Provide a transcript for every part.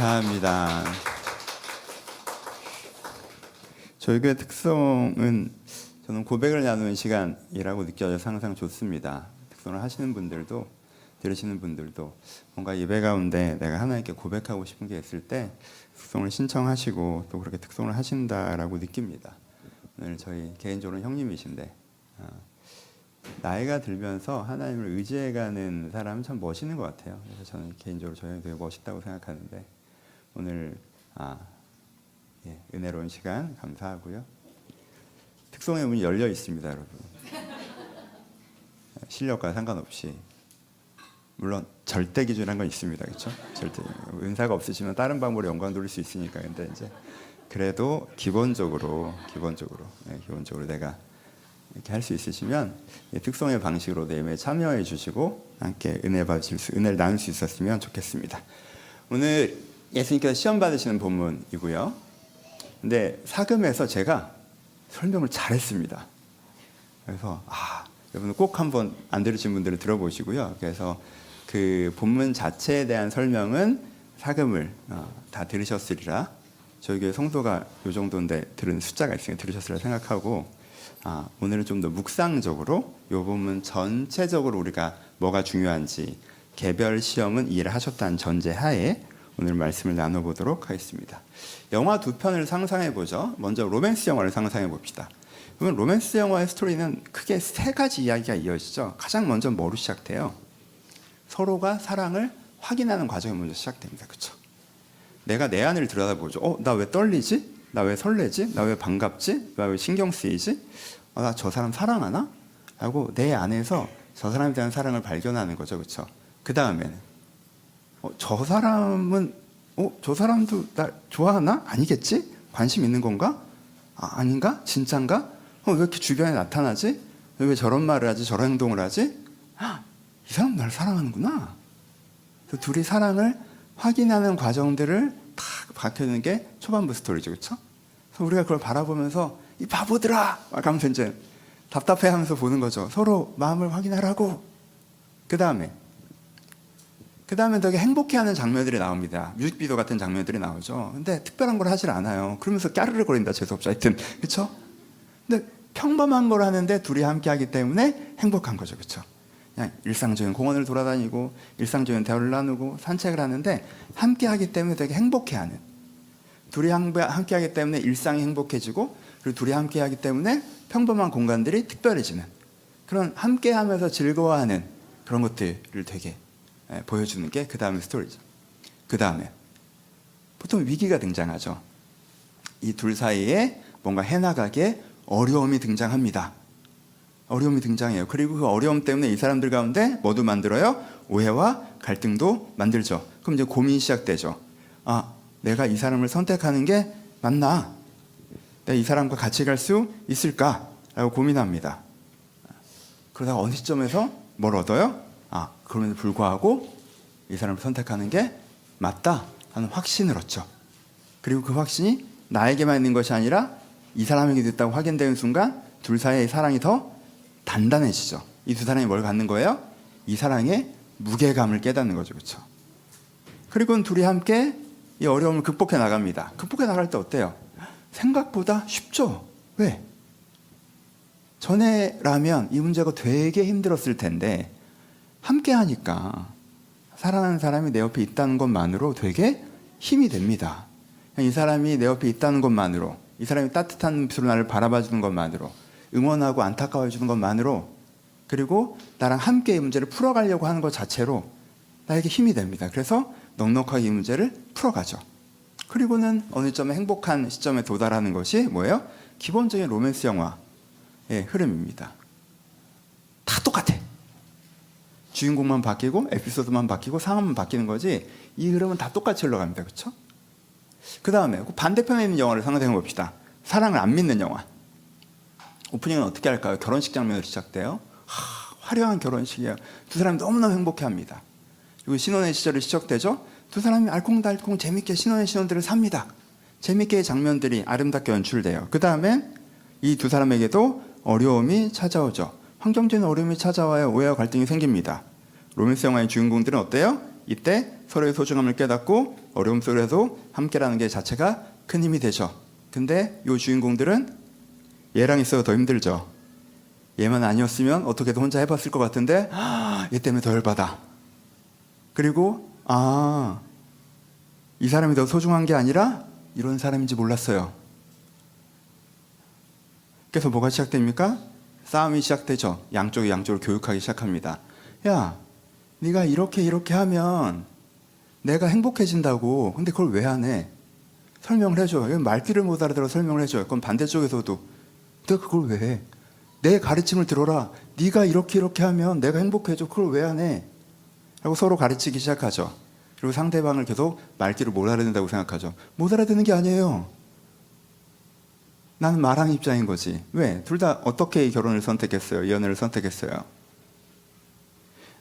감사합니다. 저희 교회 특성은 저는 고백을 나누는 시간이라고 느껴져서 항상 좋습니다. 특성을 하시는 분들도 들으시는 분들도 뭔가 예배 가운데 내가 하나님께 고백하고 싶은 게 있을 때 특성을 신청하시고 또 그렇게 특성을 하신다라고 느낍니다. 오늘 저희 개인적으로 형님이신데 나이가 들면서 하나님을 의지해가는 사람은 참 멋있는 것 같아요. 그래서 저는 개인적으로 저희 형이 되게 멋있다고 생각하는데 오늘 은혜로운 시간 감사하고요. 특성의 문이 열려 있습니다, 여러분. 실력과 상관없이. 물론 절대 기준이란 건 있습니다, 그렇죠? 절대 은사가 없으시면 다른 방법으로 영광 돌릴 수 있으니까. 근데 이제 그래도 기본적으로 내가 이렇게 할 수 있으시면 특성의 방식으로 예배에 참여해 주시고 함께 은혜를 나눌 수 있었으면 좋겠습니다. 오늘 예수님께서 시험 받으시는 본문이고요. 근데 사금에서 제가 설명을 잘했습니다. 그래서 여러분 꼭 한번 안 들으신 분들은 들어보시고요. 그래서 그 본문 자체에 대한 설명은 사금을 다 들으셨으리라. 저희 교회 성도가 이 정도인데 들은 숫자가 있으니까 들으셨으리라 생각하고 오늘은 좀 더 묵상적으로 이 본문 전체적으로 우리가 뭐가 중요한지 개별 시험은 이해를 하셨다는 전제하에 오늘 말씀을 나눠보도록 하겠습니다. 영화 두 편을 상상해보죠. 먼저 로맨스 영화를 상상해봅시다. 그러면 로맨스 영화의 스토리는 크게 세 가지 이야기가 이어지죠. 가장 먼저 뭐로 시작돼요? 서로가 사랑을 확인하는 과정이 먼저 시작됩니다. 그렇죠? 내가 내 안을 들여다보죠. 나 왜 떨리지? 나 왜 설레지? 나 왜 반갑지? 나 왜 신경 쓰이지? 나 저 사람 사랑하나? 하고 내 안에서 저 사람에 대한 사랑을 발견하는 거죠. 그렇죠? 그 다음에는 저 사람은 저 사람도 날 좋아하나? 아니겠지? 관심 있는 건가? 아닌가? 진짠가? 왜 이렇게 주변에 나타나지? 왜 저런 말을 하지? 저런 행동을 하지? 이 사람 날 사랑하는구나. 그래서 둘이 사랑을 확인하는 과정들을 딱 밝혀주는 게 초반부 스토리죠. 그렇죠? 그래서 우리가 그걸 바라보면서 이 바보들아! 막 하면서 이제 답답해하면서 보는 거죠. 서로 마음을 확인하라고. 그 다음에 되게 행복해하는 장면들이 나옵니다. 뮤직비디오 같은 장면들이 나오죠. 근데 특별한 걸 하질 않아요. 그러면서 까르르 거린다. 재수없죠. 하여튼 그렇죠? 근데 평범한 걸 하는데 둘이 함께하기 때문에 행복한 거죠. 그렇죠? 그냥 일상적인 공원을 돌아다니고 일상적인 대화를 나누고 산책을 하는데 함께하기 때문에 되게 행복해하는, 둘이 함께하기 때문에 일상이 행복해지고 그리고 둘이 함께하기 때문에 평범한 공간들이 특별해지는 그런 함께하면서 즐거워하는 그런 것들을 되게 보여주는 게 그 다음의 스토리죠. 그 다음에 보통 위기가 등장하죠. 이 둘 사이에 뭔가 해나가게 어려움이 등장합니다. 어려움이 등장해요. 그리고 그 어려움 때문에 이 사람들 가운데 뭐도 만들어요? 오해와 갈등도 만들죠. 그럼 이제 고민이 시작되죠. 내가 이 사람을 선택하는 게 맞나? 내가 이 사람과 같이 갈 수 있을까? 라고 고민합니다. 그러다가 어느 시점에서 뭘 얻어요? 그럼에도 불구하고 이 사람을 선택하는 게 맞다 하는 확신을 얻죠. 그리고 그 확신이 나에게만 있는 것이 아니라 이 사람에게도 있다고 확인되는 순간 둘 사이의 사랑이 더 단단해지죠. 이 두 사람이 뭘 갖는 거예요? 이 사랑의 무게감을 깨닫는 거죠. 그렇죠? 그리고는 둘이 함께 이 어려움을 극복해 나갑니다. 극복해 나갈 때 어때요? 생각보다 쉽죠. 왜? 전에라면 이 문제가 되게 힘들었을 텐데 함께 하니까 사랑하는 사람이 내 옆에 있다는 것만으로 되게 힘이 됩니다. 이 사람이 내 옆에 있다는 것만으로, 이 사람이 따뜻한 눈빛으로 나를 바라봐 주는 것만으로, 응원하고 안타까워해 주는 것만으로, 그리고 나랑 함께 이 문제를 풀어가려고 하는 것 자체로 나에게 힘이 됩니다. 그래서 넉넉하게 이 문제를 풀어가죠. 그리고는 어느 점에 행복한 시점에 도달하는 것이 뭐예요? 기본적인 로맨스 영화의 흐름입니다. 다 똑같아. 주인공만 바뀌고 에피소드만 바뀌고 상황만 바뀌는 거지 이 흐름은 다 똑같이 흘러갑니다. 그렇죠? 그 다음에 반대편에 있는 영화를 상상해 봅시다. 사랑을 안 믿는 영화. 오프닝은 어떻게 할까요? 결혼식 장면으로 시작돼요. 화려한 결혼식이에요. 두 사람이 너무너무 행복해합니다. 그리고 신혼의 시절이 시작되죠. 두 사람이 알콩달콩 재밌게 신혼의 신혼들을 삽니다. 재밌게 장면들이 아름답게 연출돼요. 그 다음에 이 두 사람에게도 어려움이 찾아오죠. 환경적인 어려움이 찾아와요. 오해와 갈등이 생깁니다. 로맨스 영화의 주인공들은 어때요? 이때 서로의 소중함을 깨닫고 어려움 속에서도 함께라는 게 자체가 큰 힘이 되죠. 근데 이 주인공들은 얘랑 있어도 더 힘들죠. 얘만 아니었으면 어떻게든 혼자 해봤을 것 같은데 얘 때문에 더 열받아. 그리고 이 사람이 더 소중한 게 아니라 이런 사람인지 몰랐어요. 그래서 뭐가 시작됩니까? 싸움이 시작되죠. 양쪽이 양쪽을 교육하기 시작합니다. 야, 네가 이렇게 하면 내가 행복해진다고. 근데 그걸 왜 안 해? 설명을 해줘. 말귀를 못 알아들어 설명을 해줘요. 그럼 반대쪽에서도 내가 그걸 왜 해? 내 가르침을 들어라. 네가 이렇게 하면 내가 행복해져. 그걸 왜 안 해? 라고 서로 가르치기 시작하죠. 그리고 상대방을 계속 말귀를 못 알아듣는다고 생각하죠. 못 알아듣는 게 아니에요. 나는 말하는 입장인 거지. 왜? 둘 다 어떻게 이 결혼을 선택했어요? 이 연애를 선택했어요?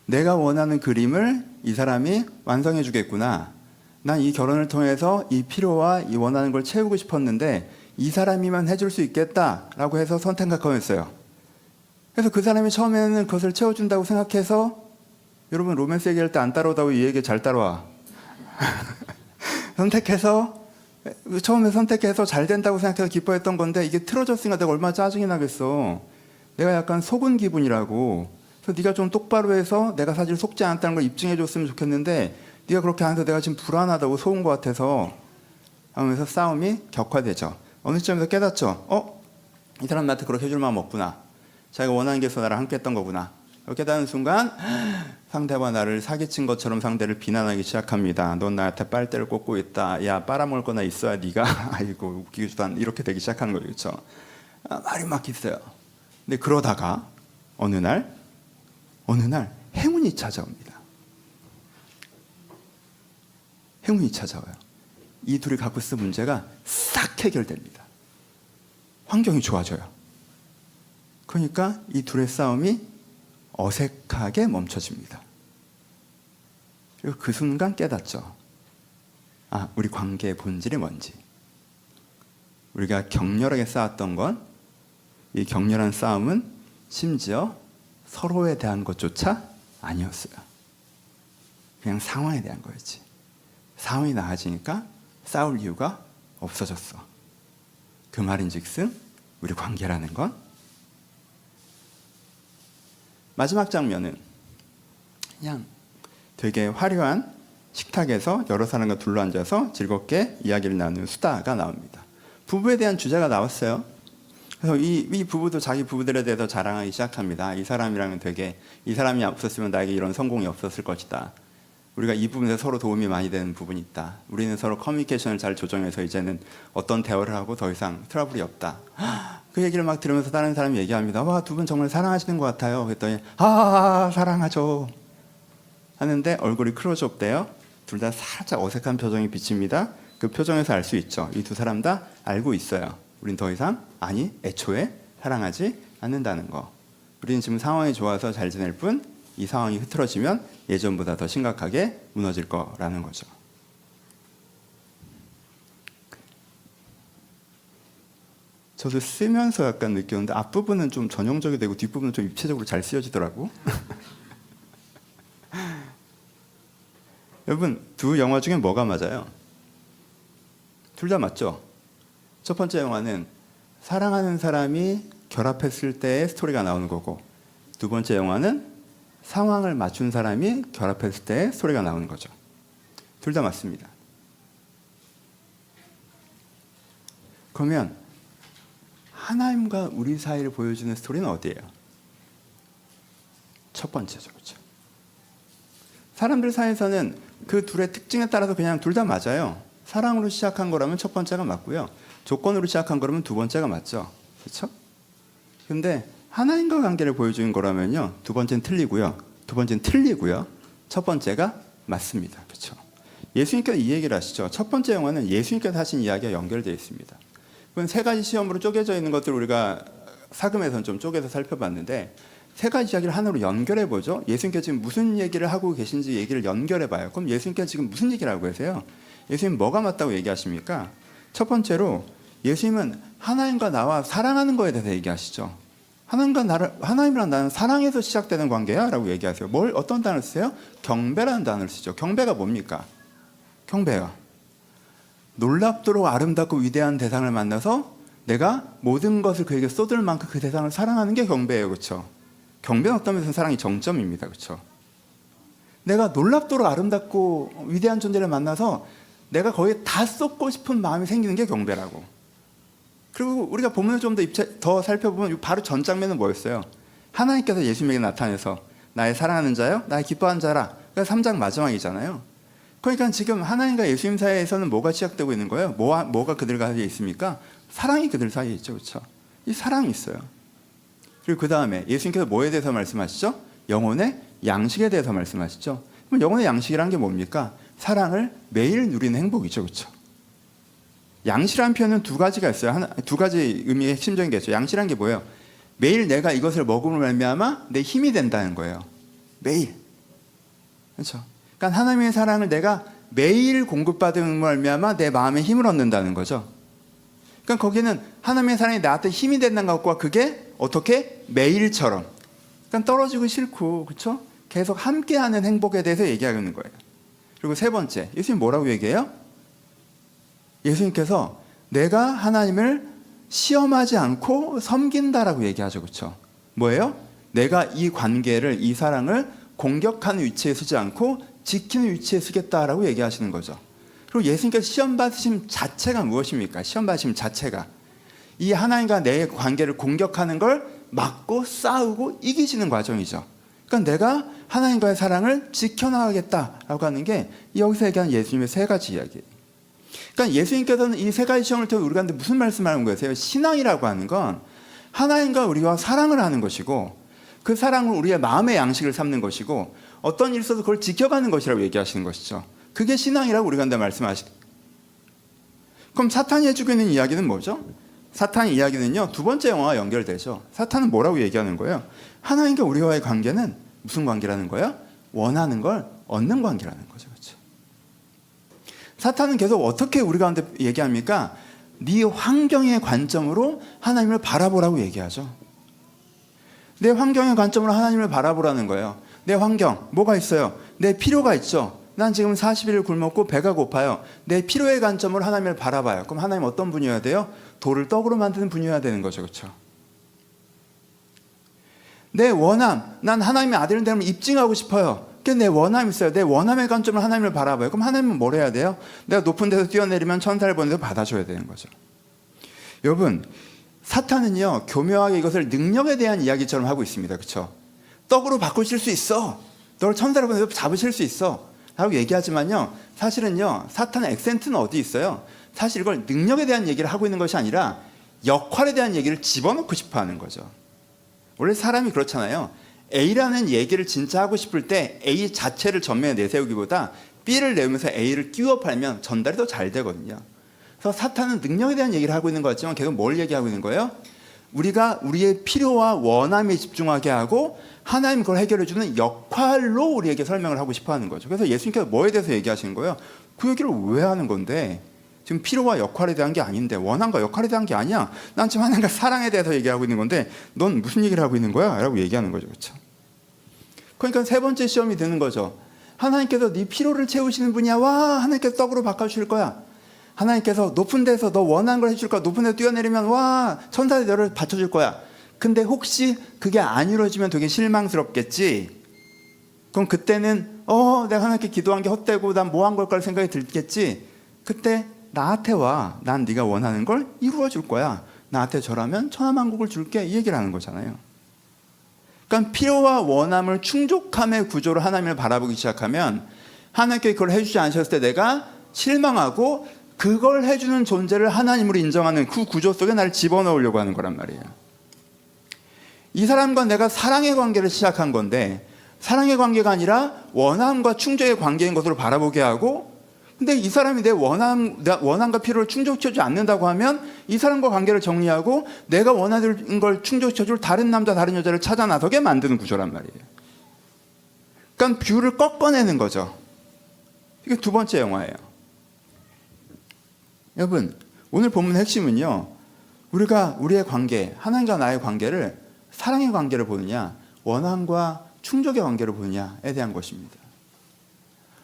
내가 원하는 그림을 이 사람이 완성해 주겠구나. 난 이 결혼을 통해서 이 필요와 이 원하는 걸 채우고 싶었는데 이 사람이만 해줄 수 있겠다라고 해서 선택하고 했어요. 그래서 그 사람이 처음에는 그것을 채워준다고 생각해서, 여러분 로맨스 얘기할 때 안 따라오다고 이 얘기 잘 따라와. 처음에 선택해서 잘 된다고 생각해서 기뻐했던 건데 이게 틀어졌으니까 내가 얼마나 짜증이 나겠어. 내가 약간 속은 기분이라고. 그래서 네가 좀 똑바로 해서 내가 사실 속지 않았다는 걸 입증해 줬으면 좋겠는데 네가 그렇게 안 해서 내가 지금 불안하다고, 속은 것 같아서 하면서 싸움이 격화되죠. 어느 시점에서 깨닫죠. 이 사람 나한테 그렇게 해줄 마음 없구나. 자기가 원하는 게 있어 나랑 함께 했던 거구나. 깨닫는 순간 상대와 나를 사기친 것처럼 상대를 비난하기 시작합니다. 넌 나한테 빨대를 꽂고 있다. 야, 빨아먹을 거나 있어야 네가 아이고 웃기지도 않. 이렇게 되기 시작하는 거예요. 그렇죠? 말이 막히어요. 근데 그러다가 어느 날 행운이 찾아옵니다. 행운이 찾아와요. 이 둘이 갖고 있을 문제가 싹 해결됩니다. 환경이 좋아져요. 그러니까 이 둘의 싸움이 어색하게 멈춰집니다. 그리고 그 순간 깨닫죠. 우리 관계의 본질이 뭔지. 우리가 격렬하게 싸웠던 건, 이 격렬한 싸움은 심지어 서로에 대한 것조차 아니었어요. 그냥 상황에 대한 거였지. 상황이 나아지니까 싸울 이유가 없어졌어. 그 말인즉슨 우리 관계라는 건. 마지막 장면은 그냥 되게 화려한 식탁에서 여러 사람과 둘러앉아서 즐겁게 이야기를 나누는 수다가 나옵니다. 부부에 대한 주제가 나왔어요. 그래서 이 부부도 자기 부부들에 대해서 자랑하기 시작합니다. 이 사람이랑은 되게, 이 사람이 없었으면 나에게 이런 성공이 없었을 것이다. 우리가 이 부분에서 서로 도움이 많이 되는 부분이 있다. 우리는 서로 커뮤니케이션을 잘 조정해서 이제는 어떤 대화를 하고 더 이상 트러블이 없다. 그 얘기를 막 들으면서 다른 사람이 얘기합니다. 와, 두 분 정말 사랑하시는 것 같아요. 그랬더니 사랑하죠 하는데 얼굴이 클로즈업 돼요. 둘 다 살짝 어색한 표정이 비칩니다. 그 표정에서 알 수 있죠. 이 두 사람 다 알고 있어요. 우린 더 이상, 애초에 사랑하지 않는다는 거. 우리는 지금 상황이 좋아서 잘 지낼 뿐, 이 상황이 흐트러지면 예전보다 더 심각하게 무너질 거라는 거죠. 저도 쓰면서 약간 느꼈는데 앞부분은 좀 전형적이 되고 뒷부분은 좀 입체적으로 잘 쓰여지더라고. 여러분, 두 영화 중에 뭐가 맞아요? 둘 다 맞죠? 첫 번째 영화는 사랑하는 사람이 결합했을 때의 스토리가 나오는 거고, 두 번째 영화는 상황을 맞춘 사람이 결합했을 때의 스토리가 나오는 거죠. 둘 다 맞습니다. 그러면 하나님과 우리 사이를 보여주는 스토리는 어디예요? 첫 번째죠. 그렇죠? 사람들 사이에서는 그 둘의 특징에 따라서 그냥 둘 다 맞아요. 사랑으로 시작한 거라면 첫 번째가 맞고요. 조건으로 시작한 거라면 두 번째가 맞죠. 그렇죠? 근데 하나님과 관계를 보여주는 거라면요, 두 번째는 틀리고요. 두 번째는 틀리고요. 첫 번째가 맞습니다. 그렇죠? 예수님께서 이 얘기를 하시죠. 첫 번째 영화는 예수님께서 하신 이야기가 연결되어 있습니다. 그건 세 가지 시험으로 쪼개져 있는 것들을 우리가 사금에서는 좀 쪼개서 살펴봤는데, 세 가지 이야기를 하나로 연결해 보죠. 예수님께서 지금 무슨 얘기를 하고 계신지 얘기를 연결해 봐요. 그럼 예수님께서 지금 무슨 얘기를 하고 계세요? 예수님 뭐가 맞다고 얘기하십니까? 첫 번째로 예수님은 하나님과 나와 사랑하는 거에 대해서 얘기하시죠. 하나님이랑 나는 사랑에서 시작되는 관계야 라고 얘기하세요. 어떤 단어를 쓰세요? 경배라는 단어를 쓰죠. 경배가 뭡니까? 경배가 놀랍도록 아름답고 위대한 대상을 만나서 내가 모든 것을 그에게 쏟을 만큼 그 대상을 사랑하는 게 경배예요. 그렇죠? 경배는 어떤 면에서 사랑의 정점입니다. 그렇죠? 내가 놀랍도록 아름답고 위대한 존재를 만나서 내가 거기에 다 쏟고 싶은 마음이 생기는 게 경배라고. 그리고 우리가 본문을 좀 더 살펴보면 바로 전 장면은 뭐였어요? 하나님께서 예수님에게 나타내서 나의 사랑하는 자요, 나의 기뻐하는 자라. 그러니까 3장 마지막이잖아요. 그러니까 지금 하나님과 예수님 사이에서는 뭐가 시작되고 있는 거예요? 뭐가 그들 사이에 있습니까? 사랑이 그들 사이에 있죠. 그렇죠? 이 사랑이 있어요. 그리고 그 다음에 예수님께서 뭐에 대해서 말씀하시죠? 영혼의 양식에 대해서 말씀하시죠. 그럼 영혼의 양식이란 게 뭡니까? 사랑을 매일 누리는 행복이죠. 그렇죠? 양식이라는 표현은 두 가지가 있어요. 두 가지 의미의 핵심적인 게 있어요. 양식이란 게 뭐예요? 매일 내가 이것을 먹음으로 말미암아 내 힘이 된다는 거예요. 매일. 그렇죠? 그러니까 하나님의 사랑을 내가 매일 공급받음으로 말미암아 내 마음에 힘을 얻는다는 거죠. 그러니까 거기는 하나님의 사랑이 나한테 힘이 된다는 것과 그게 어떻게? 매일처럼. 그러니까 떨어지고 싫고, 그렇죠? 계속 함께하는 행복에 대해서 얘기하는 거예요. 그리고 세 번째, 예수님 뭐라고 얘기해요? 예수님께서 내가 하나님을 시험하지 않고 섬긴다라고 얘기하죠. 그렇죠? 뭐예요? 내가 이 관계를, 이 사랑을 공격하는 위치에 서지 않고 지키는 위치에 서겠다라고 얘기하시는 거죠. 그리고 예수님께서 시험 받으심 자체가 무엇입니까? 시험 받으심 자체가 이 하나님과 내 관계를 공격하는 걸 막고 싸우고 이기시는 과정이죠. 그러니까 내가 하나님과의 사랑을 지켜나가겠다라고 하는 게 여기서 얘기하는 예수님의 세 가지 이야기예요. 그러니까 예수님께서는 이 세 가지 시험을 통해 우리한테 무슨 말씀을 하는 거예요? 신앙이라고 하는 건 하나님과 우리와 사랑을 하는 것이고 그 사랑을 우리의 마음의 양식을 삼는 것이고 어떤 일이 있어도 그걸 지켜가는 것이라고 얘기하시는 것이죠. 그게 신앙이라고 우리한테 말씀하시죠. 그럼 사탄이 해주고 있는 이야기는 뭐죠? 사탄의 이야기는요, 두 번째 영화와 연결되죠. 사탄은 뭐라고 얘기하는 거예요? 하나님과 우리와의 관계는 무슨 관계라는 거예요? 원하는 걸 얻는 관계라는 거죠. 그렇죠? 사탄은 계속 어떻게 우리 가운데 얘기합니까? 네 환경의 관점으로 하나님을 바라보라고 얘기하죠. 내 환경의 관점으로 하나님을 바라보라는 거예요. 내 환경, 뭐가 있어요? 내 필요가 있죠. 난 지금 40일 굶었고 배가 고파요. 내 필요의 관점으로 하나님을 바라봐요. 그럼 하나님 어떤 분이어야 돼요? 돌을 떡으로 만드는 분이어야 되는 거죠. 그렇죠? 내 원함, 난 하나님의 아들은 되면 입증하고 싶어요. 내 원함이 있어요. 내 원함의 관점으로 하나님을 바라봐요. 그럼 하나님은 뭘 해야 돼요? 내가 높은 데서 뛰어내리면 천사를 보내서 받아줘야 되는 거죠. 여러분, 사탄은요, 교묘하게 이것을 능력에 대한 이야기처럼 하고 있습니다. 그렇죠? 떡으로 바꾸실 수 있어. 너를 천사를 보내서 잡으실 수 있어. 라고 얘기하지만요, 사실은요, 사탄의 액센트는 어디 있어요? 사실 이걸 능력에 대한 얘기를 하고 있는 것이 아니라 역할에 대한 얘기를 집어넣고 싶어 하는 거죠. 원래 사람이 그렇잖아요. A라는 얘기를 진짜 하고 싶을 때 A 자체를 전면에 내세우기보다 B를 내면서 A를 끼워 팔면 전달이 더 잘 되거든요. 그래서 사탄은 능력에 대한 얘기를 하고 있는 것 같지만 계속 뭘 얘기하고 있는 거예요? 우리가 우리의 필요와 원함에 집중하게 하고 하나님 그걸 해결해주는 역할로 우리에게 설명을 하고 싶어 하는 거죠. 그래서 예수님께서 뭐에 대해서 얘기하시는 거예요? 그 얘기를 왜 하는 건데? 지금 필요와 역할에 대한 게 아닌데, 원함과 역할에 대한 게 아니야. 난 지금 하나님과 사랑에 대해서 얘기하고 있는 건데 넌 무슨 얘기를 하고 있는 거야? 라고 얘기하는 거죠. 그렇죠? 그러니까 세 번째 시험이 되는 거죠. 하나님께서 네 필요를 채우시는 분이야. 와, 하나님께서 떡으로 바꿔주실 거야. 하나님께서 높은 데서 너 원하는 걸 해줄 거야. 높은 데서 뛰어내리면 와, 천사들이 너를 받쳐줄 거야. 근데 혹시 그게 안 이루어지면 되게 실망스럽겠지. 그럼 그때는 내가 하나님께 기도한 게 헛되고 난 뭐 한 걸까 생각이 들겠지. 그때 나한테 와. 난 네가 원하는 걸 이루어 줄 거야. 나한테 절하면 천하만국을 줄게. 이 얘기를 하는 거잖아요. 그러니까 필요와 원함을 충족함의 구조로 하나님을 바라보기 시작하면 하나님께 그걸 해주지 않으셨을 때 내가 실망하고 그걸 해주는 존재를 하나님으로 인정하는 그 구조 속에 나를 집어넣으려고 하는 거란 말이에요. 이 사람과 내가 사랑의 관계를 시작한 건데 사랑의 관계가 아니라 원함과 충족의 관계인 것으로 바라보게 하고, 근데 이 사람이 내 원함과 필요를 충족시켜주지 않는다고 하면 이 사람과 관계를 정리하고 내가 원하는 걸 충족시켜줄 다른 남자 다른 여자를 찾아 나서게 만드는 구조란 말이에요. 그러니까 뷰를 꺾어내는 거죠. 이게 두 번째 영화예요. 여러분, 오늘 본문 핵심은요, 우리가 우리의 관계, 하나님과 나의 관계를 사랑의 관계를 보느냐, 원한과 충족의 관계를 보느냐에 대한 것입니다.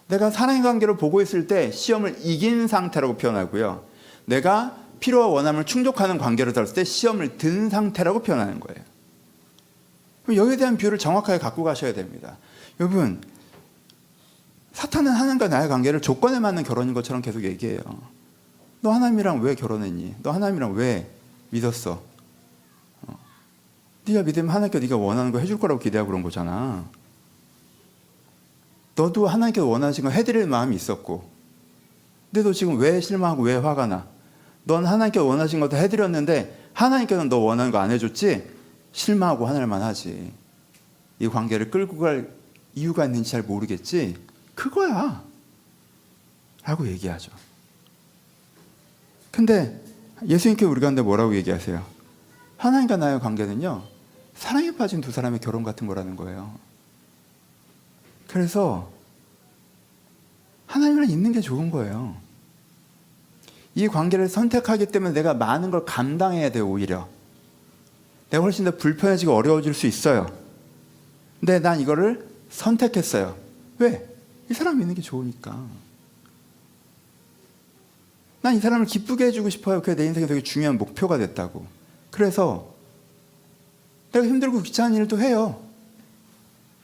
내가 사랑의 관계를 보고 있을 때 시험을 이긴 상태라고 표현하고요. 내가 필요와 원함을 충족하는 관계를 다뤘을 때 시험을 든 상태라고 표현하는 거예요. 여기에 대한 비유를 정확하게 갖고 가셔야 됩니다. 여러분, 사탄은 하나님과 나의 관계를 조건에 맞는 결혼인 것처럼 계속 얘기해요. 너 하나님이랑 왜 결혼했니? 너 하나님이랑 왜 믿었어? 네가 믿으면 하나님께 네가 원하는 거 해줄 거라고 기대하고 그런 거잖아. 너도 하나님께 원하신 거 해드릴 마음이 있었고, 근데 너 지금 왜 실망하고 왜 화가 나? 넌 하나님께 원하신 것도 해드렸는데 하나님께는 너 원하는 거 안 해줬지? 실망하고 화날만 하지. 이 관계를 끌고 갈 이유가 있는지 잘 모르겠지? 그거야 라고 얘기하죠. 근데 예수님께 우리가 근데 뭐라고 얘기하세요? 하나님과 나의 관계는요, 사랑에 빠진 두 사람의 결혼 같은 거라는 거예요. 그래서 하나님이랑 있는 게 좋은 거예요. 이 관계를 선택하기 때문에 내가 많은 걸 감당해야 돼요. 오히려 내가 훨씬 더 불편해지고 어려워질 수 있어요. 근데 난 이거를 선택했어요. 왜? 이 사람이 있는 게 좋으니까. 난 이 사람을 기쁘게 해주고 싶어요. 그게 내 인생에 되게 중요한 목표가 됐다고. 그래서 내가 힘들고 귀찮은 일도 해요.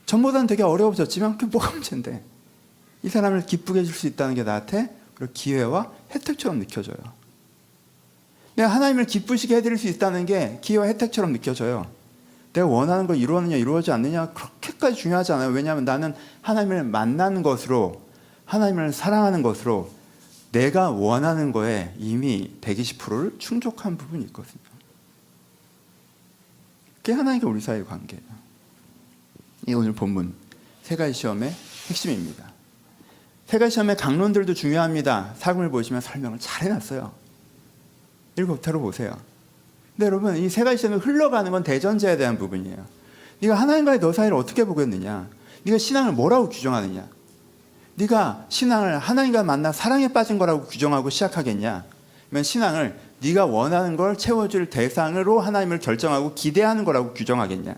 전보다는 되게 어려워졌지만 그게 뭐가 문제인데. 이 사람을 기쁘게 해줄 수 있다는 게 나한테 기회와 혜택처럼 느껴져요. 내가 하나님을 기쁘시게 해드릴 수 있다는 게 기회와 혜택처럼 느껴져요. 내가 원하는 걸 이루었느냐 이루어지지 않느냐 그렇게까지 중요하지 않아요. 왜냐하면 나는 하나님을 만나는 것으로, 하나님을 사랑하는 것으로 내가 원하는 거에 이미 120%를 충족한 부분이 있거든요. 그게 하나님과 우리 사이의 관계예요. 이 오늘 본문 세 가지 시험의 핵심입니다. 세 가지 시험의 강론들도 중요합니다. 사금을 보시면 설명을 잘 해놨어요. 7태로 보세요. 근데 여러분, 이 세 가지 시험이 흘러가는 건 대전제에 대한 부분이에요. 네가 하나님과의 너 사이를 어떻게 보겠느냐? 네가 신앙을 뭐라고 규정하느냐? 네가 신앙을 하나님과 만나 사랑에 빠진 거라고 규정하고 시작하겠냐? 아니면 신앙을 네가 원하는 걸 채워줄 대상으로 하나님을 결정하고 기대하는 거라고 규정하겠냐?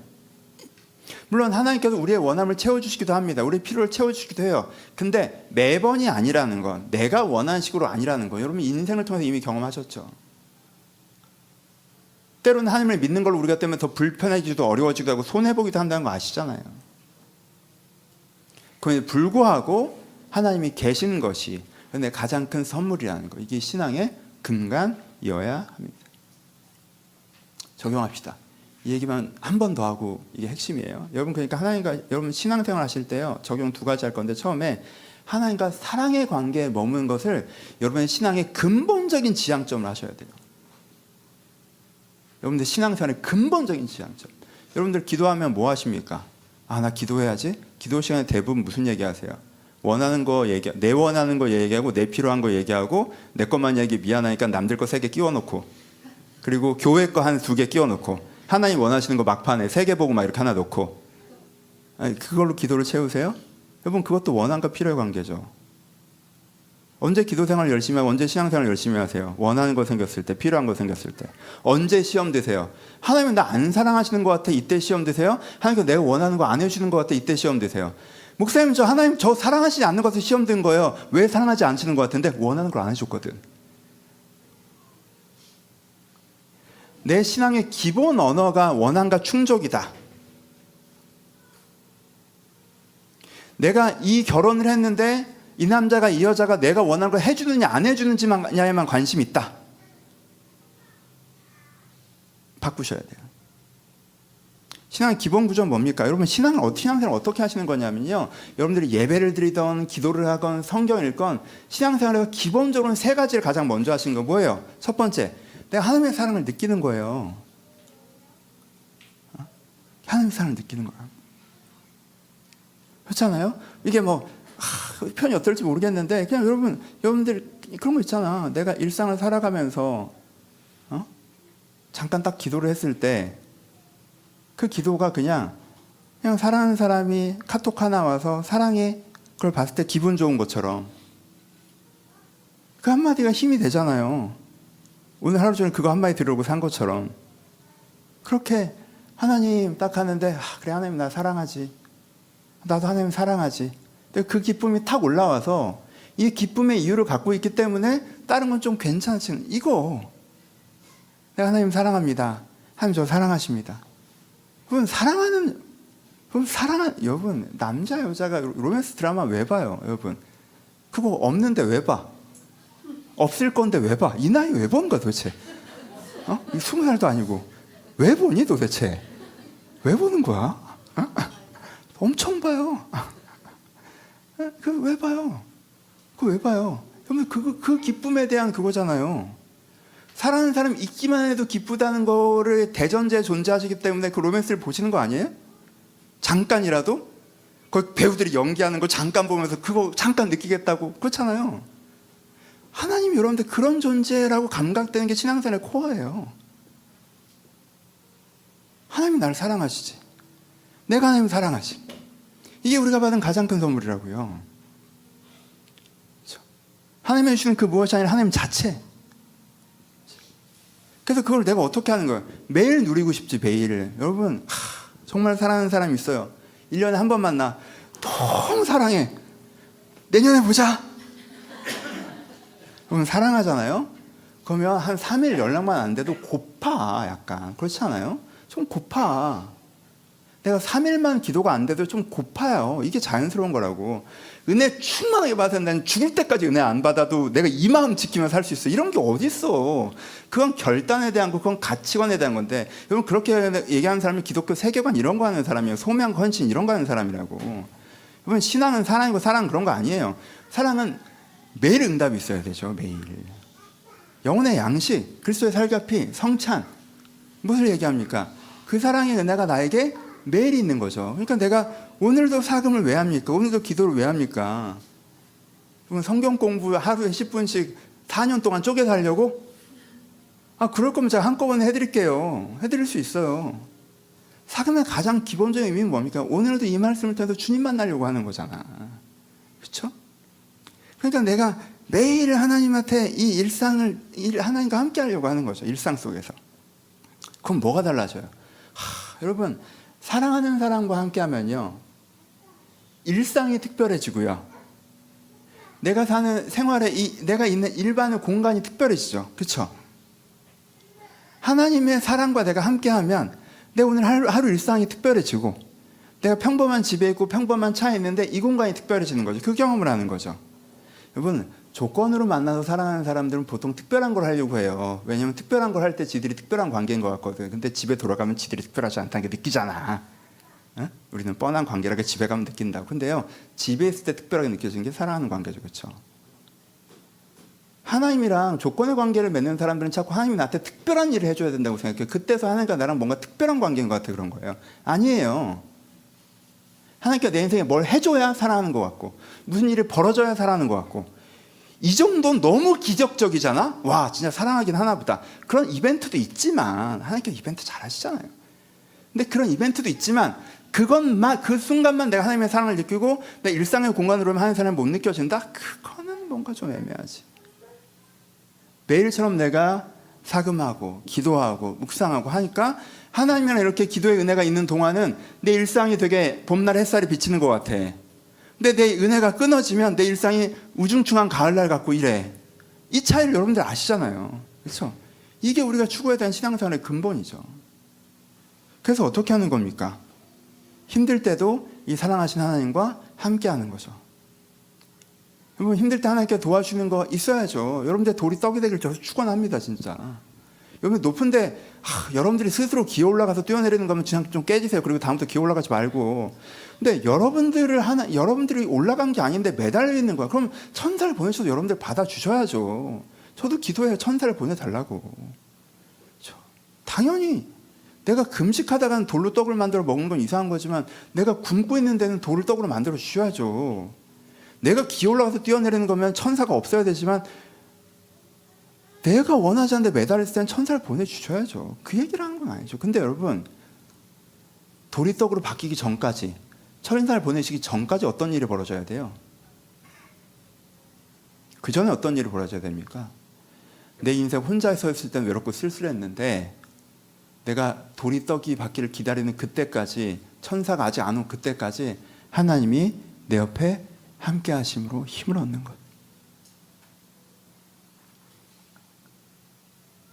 물론 하나님께서 우리의 원함을 채워주시기도 합니다. 우리의 필요를 채워주시기도 해요. 근데 매번이 아니라는 건, 내가 원하는 식으로 아니라는 건 여러분 인생을 통해서 이미 경험하셨죠. 때로는 하나님을 믿는 걸 우리가 때문에 더 불편해지기도 어려워지기도 하고 손해보기도 한다는 거 아시잖아요. 그런데 불구하고 하나님이 계시는 것이 내 가장 큰 선물이라는 거, 이게 신앙의 근간이어야 합니다. 적용합시다. 이 얘기만 한 번 더 하고 이게 핵심이에요. 여러분, 그러니까 하나님과 여러분 신앙생활 하실 때요, 적용 두 가지 할 건데, 처음에 하나님과 사랑의 관계에 머무는 것을 여러분의 신앙의 근본적인 지향점을 하셔야 돼요. 여러분들 신앙생활의 근본적인 지향점. 여러분들 기도하면 뭐 하십니까? 아, 나 기도해야지. 기도 시간에 대부분 무슨 얘기하세요? 원하는 거 얘기, 내 원하는 거 얘기하고 내 필요한 거 얘기하고 내 것만 얘기 미안하니까 남들 거 3개 끼워놓고, 그리고 교회 거 한 2개 끼워놓고, 하나님 원하시는 거 막판에 3개 보고 막 이렇게 하나 놓고, 아니, 그걸로 기도를 채우세요? 여러분, 그것도 원한과 필요의 관계죠. 언제 기도생활 열심히 하고 언제 신앙생활 열심히 하세요? 원하는 거 생겼을 때, 필요한 거 생겼을 때. 언제 시험 드세요? 하나님은 나 안 사랑하시는 것 같아, 이때 시험 드세요? 하나님께서 내가 원하는 거 안 해주시는 것 같아, 이때 시험 드세요? 목사님, 저 하나님 저 사랑하시지 않는 것을 시험 든 거예요. 왜 사랑하지 않으시는 것 같은데? 원하는 걸 안 해줬거든. 내 신앙의 기본 언어가 원한과 충족이다. 내가 이 결혼을 했는데 이 남자가, 이 여자가 내가 원하는 걸 해주느냐 안 해주는지만야에만 관심이 있다. 바꾸셔야 돼요. 신앙의 기본 구조는 뭡니까? 여러분, 신앙생활을 어떻게 하시는 거냐면요, 여러분들이 예배를 드리던 기도를 하건 성경을 읽건 신앙생활에서 기본적으로 3가지를 가장 먼저 하시는 거 뭐예요? 첫 번째, 내가 하나님의 사랑을 느끼는 거예요. 하나님의 사랑을 느끼는 거야. 그렇잖아요? 이게 뭐 편이 어떨지 모르겠는데, 그냥 여러분들 그런 거 있잖아. 내가 일상을 살아가면서 잠깐 딱 기도를 했을 때 그 기도가 그냥 사랑하는 사람이 카톡 하나 와서 사랑해, 그걸 봤을 때 기분 좋은 것처럼 그 한마디가 힘이 되잖아요. 오늘 하루 종일 그거 한마디 들으려고 산 것처럼. 그렇게 하나님 딱 하는데 그래 하나님 나 사랑하지. 나도 하나님 사랑하지. 근데 그 기쁨이 탁 올라와서 이 기쁨의 이유를 갖고 있기 때문에 다른 건 좀 괜찮지. 이거 내가 하나님 사랑합니다. 하나님 저 사랑하십니다. 여러분 남자 여자가 로맨스 드라마 왜 봐요? 여러분 그거 없는데 왜 봐? 없을 건데 왜 봐? 이 나이 왜 보는 거야 도대체? 20살도 아니고 왜 보니 도대체? 왜 보는 거야? 엄청 봐요. 왜 봐요? 그거 왜 봐요? 그러면 그 기쁨에 대한 그거잖아요. 사랑하는 사람이 있기만 해도 기쁘다는 거를 대전제에 존재하시기 때문에 그 로맨스를 보시는 거 아니에요? 잠깐이라도? 거기 배우들이 연기하는 거 잠깐 보면서 그거 잠깐 느끼겠다고 그렇잖아요. 하나님이 여러분들 그런 존재라고 감각되는 게 신앙생활의 코어예요. 하나님이 나를 사랑하시지. 내가 하나님을 사랑하지. 이게 우리가 받은 가장 큰 선물이라고요. 하나님이 주시는 그 무엇이 아니라 하나님 자체. 그래서 그걸 내가 어떻게 하는 거예요? 매일 누리고 싶지 매일. 여러분 정말 사랑하는 사람이 있어요. 1년에 한 번 만나. 너무 사랑해. 내년에 보자. 여러분 사랑하잖아요. 그러면 한 3일 연락만 안 돼도 고파. 약간 그렇지 않아요? 좀 고파. 내가 3일만 기도가 안 돼도 좀 고파요. 이게 자연스러운 거라고. 은혜 충만하게 받아서 난 죽을 때까지 은혜 안 받아도 내가 이 마음 지키며 살 수 있어. 이런 게 어딨어. 그건 결단에 대한 거, 그건 가치관에 대한 건데, 여러분 그렇게 얘기하는 사람이 기독교 세계관 이런 거 하는 사람이에요. 소명, 헌신 이런 거 하는 사람이라고. 여러분 신앙은 사랑이고 사랑은 그런 거 아니에요. 사랑은 매일 응답이 있어야 되죠. 매일. 영혼의 양식, 그리스도의 살갑이, 성찬. 무엇을 얘기합니까? 그 사랑의 은혜가 나에게 매일 있는 거죠. 그러니까 내가 오늘도 사금을 왜 합니까? 오늘도 기도를 왜 합니까? 성경 공부 하루에 10분씩 4년 동안 쪼개 살려고? 그럴 거면 제가 한꺼번에 해드릴게요. 해드릴 수 있어요. 사금의 가장 기본적인 의미는 뭡니까? 오늘도 이 말씀을 통해서 주님 만나려고 하는 거잖아. 그렇죠? 그러니까 내가 매일 하나님한테 이 일상을 하나님과 함께 하려고 하는 거죠. 일상 속에서. 그럼 뭐가 달라져요? 여러분 사랑하는 사람과 함께 하면요 일상이 특별해지고요 내가 사는 생활에 내가 있는 일반의 공간이 특별해지죠. 그렇죠? 하나님의 사랑과 내가 함께 하면 내 오늘 하루 일상이 특별해지고 내가 평범한 집에 있고 평범한 차에 있는데 이 공간이 특별해지는 거죠. 그 경험을 하는 거죠. 여러분 조건으로 만나서 사랑하는 사람들은 보통 특별한 걸 하려고 해요. 왜냐면 특별한 걸 할 때 지들이 특별한 관계인 것 같거든. 근데 집에 돌아가면 지들이 특별하지 않다는 게 느끼잖아. 우리는 뻔한 관계라고 집에 가면 느낀다고. 근데요 집에 있을 때 특별하게 느껴지는 게 사랑하는 관계죠. 그렇죠? 하나님이랑 조건의 관계를 맺는 사람들은 자꾸 하나님이 나한테 특별한 일을 해줘야 된다고 생각해요. 그때서 하나님과 나랑 뭔가 특별한 관계인 것 같아 그런 거예요. 아니에요. 하나님께 내 인생에 뭘 해줘야 사랑하는 것 같고 무슨 일이 벌어져야 사랑하는 것 같고 이 정도는 너무 기적적이잖아. 와 진짜 사랑하긴 하나 보다. 그런 이벤트도 있지만 하나님께서 이벤트 잘 하시잖아요. 근데 그런 이벤트도 있지만 그것만 그 순간만 내가 하나님의 사랑을 느끼고 내 일상의 공간으로 하는 사람이 못 느껴진다? 그거는 뭔가 좀 애매하지. 매일처럼 내가 사금하고 기도하고 묵상하고 하니까 하나님이랑 이렇게 기도의 은혜가 있는 동안은 내 일상이 되게 봄날 햇살이 비치는 것 같아. 근데 내 은혜가 끊어지면 내 일상이 우중충한 가을날 같고 이래. 이 차이를 여러분들 아시잖아요. 그렇죠? 이게 우리가 추구해야 되는 신앙생활의 근본이죠. 그래서 어떻게 하는 겁니까? 힘들 때도 이 사랑하신 하나님과 함께 하는 거죠. 여러분 힘들 때 하나님께 도와주는 거 있어야죠. 여러분들 돌이 떡이 되길 저도 축원합니다. 진짜. 여러분 높은데 여러분들이 스스로 기어 올라가서 뛰어내리는 거면 그냥 좀 깨지세요. 그리고 다음부터 기어 올라가지 말고. 근데 여러분들이 올라간 게 아닌데 매달려 있는 거야. 그럼 천사를 보내셔도 여러분들 받아주셔야죠. 저도 기도해요. 천사를 보내달라고. 당연히 내가 금식하다가는 돌로 떡을 만들어 먹는 건 이상한 거지만 내가 굶고 있는 데는 돌을 떡으로 만들어 주셔야죠. 내가 기어 올라가서 뛰어내리는 거면 천사가 없어야 되지만 내가 원하지 않는데 매달릴 때는 천사를 보내주셔야죠. 그 얘기를 하는 건 아니죠. 근데 여러분 돌이 떡으로 바뀌기 전까지 천사를 보내시기 전까지 어떤 일이 벌어져야 돼요? 그 전에 어떤 일이 벌어져야 됩니까? 내 인생 혼자 서 있을 때는 외롭고 쓸쓸했는데 내가 돌이 떡이 받기를 기다리는 그때까지, 천사가 아직 안 온 그때까지 하나님이 내 옆에 함께 하심으로 힘을 얻는 것.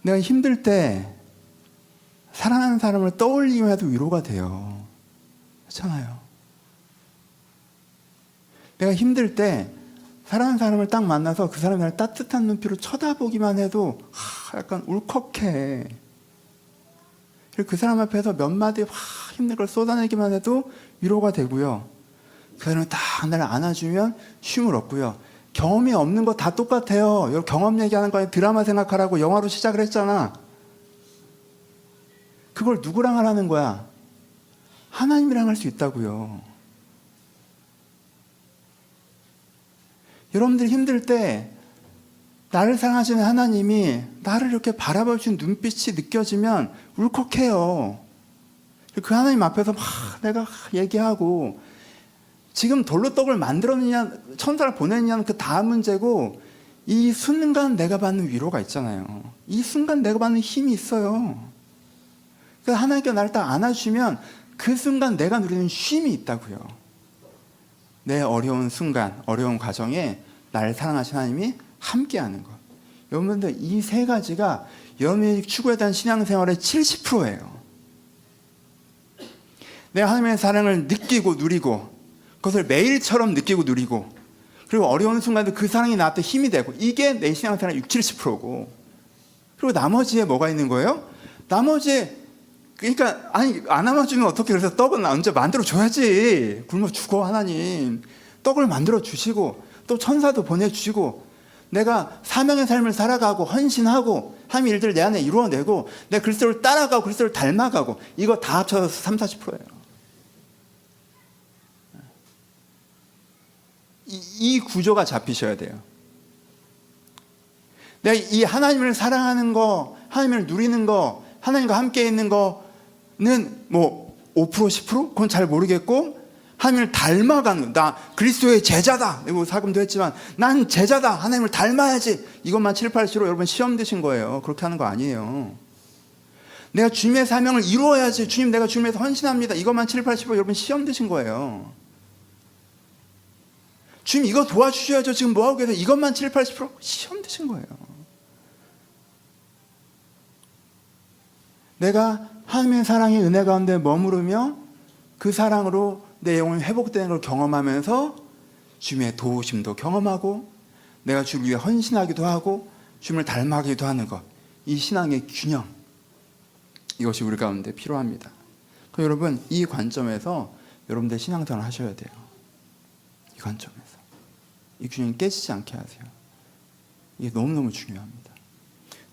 내가 힘들 때 사랑하는 사람을 떠올리기만 해도 위로가 돼요. 그렇잖아요. 내가 힘들 때 사랑하는 사람을 딱 만나서 그 사람이 나를 따뜻한 눈빛으로 쳐다보기만 해도 약간 울컥해. 그리고 그 사람 앞에서 몇 마디 힘든 걸 쏟아내기만 해도 위로가 되고요. 그 사람이 딱 나를 안아주면 쉼을 얻고요. 경험이 없는 거 다 똑같아요. 여러분, 경험 얘기하는 거 아니라 드라마 생각하라고 영화로 시작을 했잖아. 그걸 누구랑 하라는 거야? 하나님이랑 할 수 있다고요. 여러분들 힘들 때 나를 사랑하시는 하나님이 나를 이렇게 바라보시는 눈빛이 느껴지면 울컥해요. 그 하나님 앞에서 막 내가 얘기하고, 지금 돌로 떡을 만들었느냐 천사를 보냈느냐는 그 다음 문제고, 이 순간 내가 받는 위로가 있잖아요. 이 순간 내가 받는 힘이 있어요. 그래서 하나님께서 나를 딱 안아주시면 그 순간 내가 누리는 쉼이 있다고요. 내 어려운 순간, 어려운 과정에 나를 사랑하신 하나님이 함께하는 것. 여러분들, 이 세 가지가 여러분이 추구해야 하는 신앙생활의 70%예요. 내가 하나님의 사랑을 느끼고 누리고, 그것을 매일처럼 느끼고 누리고, 그리고 어려운 순간도 그 사랑이 나한테 힘이 되고, 이게 내 신앙생활의 60, 70%고, 그리고 나머지에 뭐가 있는 거예요? 나머지에, 그러니까 아니 안 안아주면 어떻게, 그래서 떡은 언제 만들어 줘야지. 굶어 죽어. 하나님 떡을 만들어 주시고, 또 천사도 보내주시고, 내가 사명의 삶을 살아가고 헌신하고 하나님 일들을 내 안에 이루어내고, 내 그리스도를 따라가고 그리스도를 닮아가고, 이거 다 합쳐서 30, 40%예요. 이 구조가 잡히셔야 돼요. 내가 이 하나님을 사랑하는 거, 하나님을 누리는 거, 하나님과 함께 있는 거는 뭐 5%, 10%? 그건 잘 모르겠고, 하나님을 닮아가는, 나 그리스도의 제자다, 이거 사금도 했지만 난 제자다, 하나님을 닮아야지, 이것만 7, 80% 여러분 시험 드신 거예요. 그렇게 하는 거 아니에요. 내가 주님의 사명을 이루어야지, 주님 내가 주님에서 헌신합니다, 이것만 7, 80% 여러분 시험 드신 거예요. 주님 이거 도와주셔야죠, 지금 뭐하고 계세요, 이것만 7, 80% 시험 드신 거예요. 내가 하나님의 사랑의 은혜 가운데 머무르며 그 사랑으로 내 영혼이 회복되는 걸 경험하면서 주님의 도우심도 경험하고, 내가 주를 위해 헌신하기도 하고 주님을 닮아가기도 하는 것, 이 신앙의 균형, 이것이 우리 가운데 필요합니다. 여러분, 이 관점에서 여러분들 신앙생활을 하셔야 돼요. 이 관점에서 이 균형이 깨지지 않게 하세요. 이게 너무너무 중요합니다.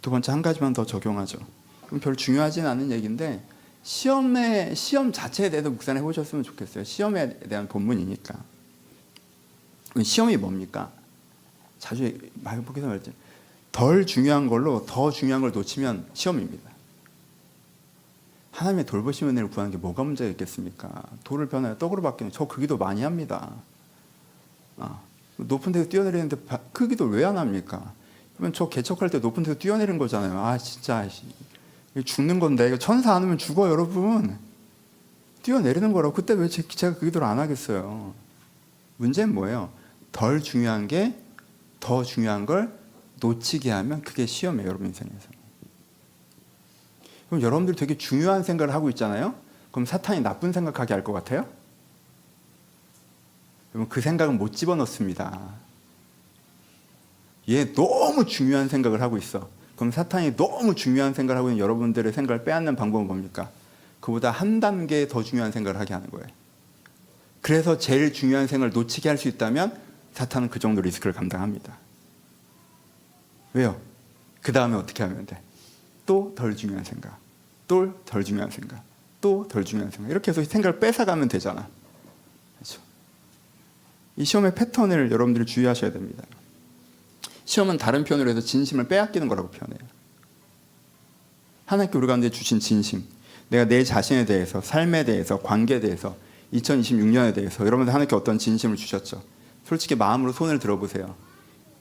두 번째, 한 가지만 더 적용하죠. 별로 중요하지는 않은 얘기인데, 시험 자체에 대해서 묵상해 보셨으면 좋겠어요. 시험에 대한 본문이니까. 시험이 뭡니까? 자주 많이 보기도 말했죠. 덜 중요한 걸로 더 중요한 걸 놓치면 시험입니다. 하나님의 돌보심 은혜를 구하는 게 뭐가 문제가 있겠습니까? 돌을 변하여 떡으로 바뀌는, 저 그 기도 많이 합니다. 높은 데서 뛰어내리는데 그 기도 왜 안 합니까? 그러면 저 개척할 때 높은 데서 뛰어내린 거잖아요. 진짜 죽는 건데, 이거 천사 안 오면 죽어 여러분. 뛰어내리는 거라고. 그때 왜 제가 그 기도를 안 하겠어요? 문제는 뭐예요? 덜 중요한 게 더 중요한 걸 놓치게 하면 그게 시험이에요, 여러분 인생에서. 그럼 여러분들 되게 중요한 생각을 하고 있잖아요. 그럼 사탄이 나쁜 생각하게 할 것 같아요? 여러분, 그 생각은 못 집어넣습니다. 얘 너무 중요한 생각을 하고 있어. 그럼 사탄이 너무 중요한 생각을 하고 있는 여러분들의 생각을 빼앗는 방법은 뭡니까? 그보다 한 단계 더 중요한 생각을 하게 하는 거예요. 그래서 제일 중요한 생각을 놓치게 할 수 있다면 사탄은 그 정도 리스크를 감당합니다. 왜요? 그 다음에 어떻게 하면 돼? 또 덜 중요한 생각, 또 덜 중요한 생각, 또 덜 중요한 생각, 이렇게 해서 생각을 뺏어가면 되잖아. 그렇죠? 이 시험의 패턴을 여러분들이 주의하셔야 됩니다. 시험은 다른 표현으로 해서 진심을 빼앗기는 거라고 표현해요. 하나님께 우리 가운데 주신 진심, 내가 내 자신에 대해서, 삶에 대해서, 관계에 대해서, 2026년에 대해서 여러분들 하나님께 어떤 진심을 주셨죠? 솔직히 마음으로 손을 들어보세요.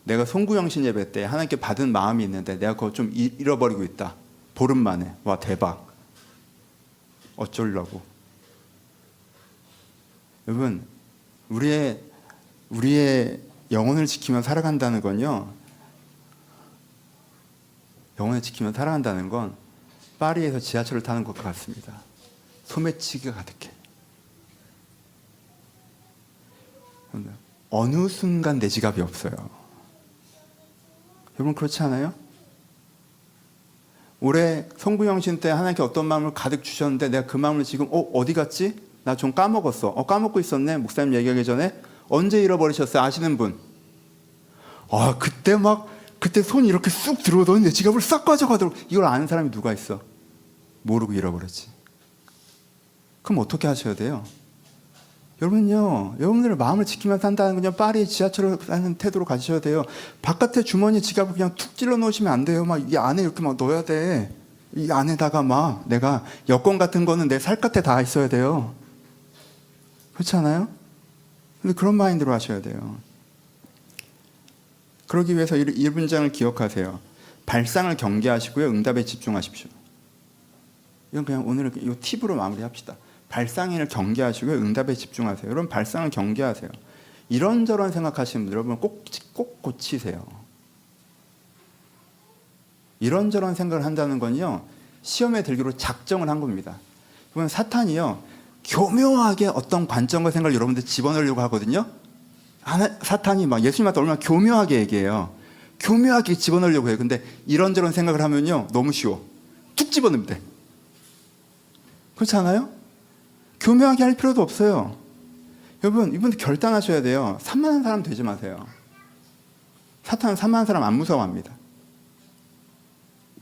내가 송구영신 예배 때 하나님께 받은 마음이 있는데 내가 그거 좀 잃어버리고 있다. 보름 만에. 와, 대박. 어쩌려고. 여러분, 우리의 영혼을 지키며 살아간다는 건요, 영혼을 지키며 살아간다는 건 파리에서 지하철을 타는 것과 같습니다. 소매치기가 가득해. 어느 순간 내 지갑이 없어요. 여러분 그렇지 않아요? 올해 성부영신 때 하나님께 어떤 마음을 가득 주셨는데 내가 그 마음을 지금 어디 갔지? 나 좀 까먹었어. 까먹고 있었네. 목사님 얘기하기 전에. 언제 잃어버리셨어요? 아시는 분? 그때 손이 이렇게 쑥 들어오더니 내 지갑을 싹 가져가도록. 이걸 아는 사람이 누가 있어? 모르고 잃어버렸지. 그럼 어떻게 하셔야 돼요? 여러분요, 여러분들의 마음을 지키며 산다는 건요, 파리 지하철을 가는 태도로 가셔야 돼요. 바깥에 주머니 지갑을 그냥 툭 찔러 놓으시면 안 돼요. 이 안에 이렇게 넣어야 돼. 이 안에다가 내가 여권 같은 거는 내 살갗에 다 있어야 돼요. 그렇지 않아요? 근데 그런 마인드로 하셔야 돼요. 그러기 위해서 이 문장을 기억하세요. 발상을 경계하시고요, 응답에 집중하십시오. 이건 그냥 오늘 이 팁으로 마무리합시다. 발상을 경계하시고요, 응답에 집중하세요. 여러분 발상을 경계하세요. 이런저런 생각하시는 분들 여러분 꼭 고치세요. 이런저런 생각을 한다는 건요, 시험에 들기로 작정을 한 겁니다. 그건 사탄이요, 교묘하게 어떤 관점과 생각을 여러분들 집어넣으려고 하거든요. 사탄이 예수님한테 얼마나 교묘하게 얘기해요. 교묘하게 집어넣으려고 해요. 근데 이런저런 생각을 하면요, 너무 쉬워. 툭 집어넣으면 돼. 그렇지 않아요? 교묘하게 할 필요도 없어요. 여러분, 이분들 결단하셔야 돼요. 산만한 사람 되지 마세요. 사탄은 산만한 사람 안 무서워합니다.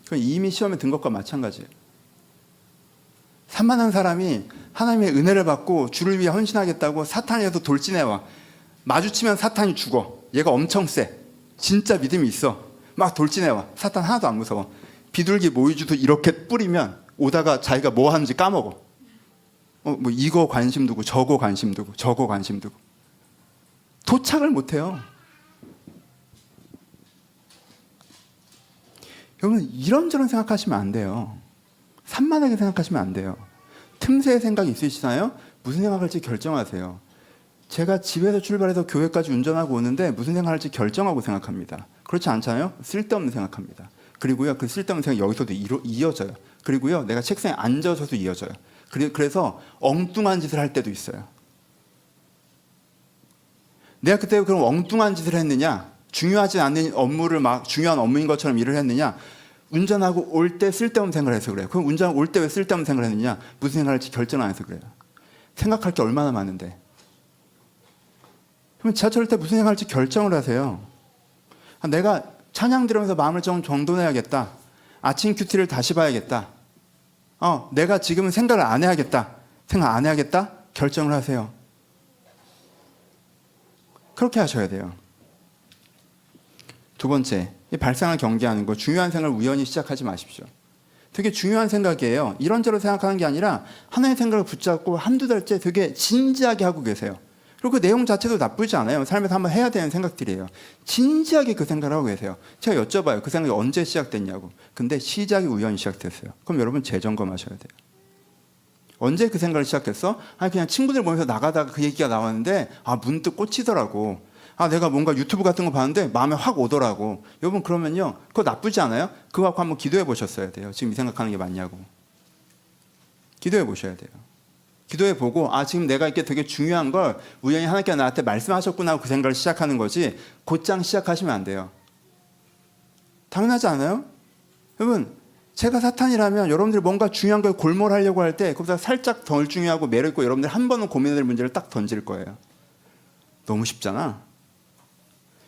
그건 이미 시험에 든 것과 마찬가지예요. 산만한 사람이 하나님의 은혜를 받고 주를 위해 헌신하겠다고 사탄에서 돌진해와. 마주치면 사탄이 죽어. 얘가 엄청 세. 진짜 믿음이 있어. 막 돌진해와. 사탄 하나도 안 무서워. 비둘기 모이주도 이렇게 뿌리면 오다가 자기가 뭐 하는지 까먹어. 이거 관심 두고 저거 관심 두고 저거 관심 두고 도착을 못해요. 여러분 이런저런 생각하시면 안 돼요. 산만하게 생각하시면 안 돼요. 틈새 생각이 있으시나요? 무슨 생각할지 결정하세요. 제가 집에서 출발해서 교회까지 운전하고 오는데 무슨 생각할지 결정하고 생각합니다. 그렇지 않잖아요? 쓸데없는 생각합니다. 그리고요, 그 쓸데없는 생각이 여기서도 이어져요. 그리고요, 내가 책상에 앉아서도 이어져요. 그래서 엉뚱한 짓을 할 때도 있어요. 내가 그때 그럼 엉뚱한 짓을 했느냐? 중요하지 않는 업무를 중요한 업무인 것처럼 일을 했느냐? 운전하고 올 때 쓸데없는 생각을 해서 그래요. 그럼 운전하고 올 때 왜 쓸데없는 생각을 했느냐? 무슨 생각을 할지 결정 안 해서 그래요. 생각할 게 얼마나 많은데. 그럼 지하철 때 무슨 생각을 할지 결정을 하세요. 내가 찬양 들으면서 마음을 좀 정돈해야겠다. 아침 큐티를 다시 봐야겠다. 내가 지금은 생각을 안 해야겠다. 생각 안 해야겠다. 결정을 하세요. 그렇게 하셔야 돼요. 두 번째, 이 발상을 경계하는 거. 중요한 생각을 우연히 시작하지 마십시오. 되게 중요한 생각이에요. 이런저런 생각하는 게 아니라 하나의 생각을 붙잡고 한두 달째 되게 진지하게 하고 계세요. 그리고 그 내용 자체도 나쁘지 않아요. 삶에서 한번 해야 되는 생각들이에요. 진지하게 그 생각을 하고 계세요. 제가 여쭤봐요. 그 생각이 언제 시작됐냐고. 근데 시작이 우연히 시작됐어요. 그럼 여러분 재점검하셔야 돼요. 언제 그 생각을 시작했어? 그냥 친구들 모여서 나가다가 그 얘기가 나왔는데 문득 꽂히더라고. 내가 뭔가 유튜브 같은 거 봤는데 마음에 확 오더라고. 여러분 그러면요, 그거 나쁘지 않아요? 그거 갖고 한번 기도해 보셨어야 돼요. 지금 이 생각하는 게 맞냐고. 기도해 보셔야 돼요. 기도해 보고 지금 내가 이렇게 되게 중요한 걸 우연히 하나님께서 나한테 말씀하셨구나 하고 그 생각을 시작하는 거지 곧장 시작하시면 안 돼요. 당연하지 않아요? 여러분 제가 사탄이라면 여러분들이 뭔가 중요한 걸 골몰하려고 할 때 거기서 살짝 덜 중요하고 매력있고 여러분들 한 번은 고민할 문제를 딱 던질 거예요. 너무 쉽잖아.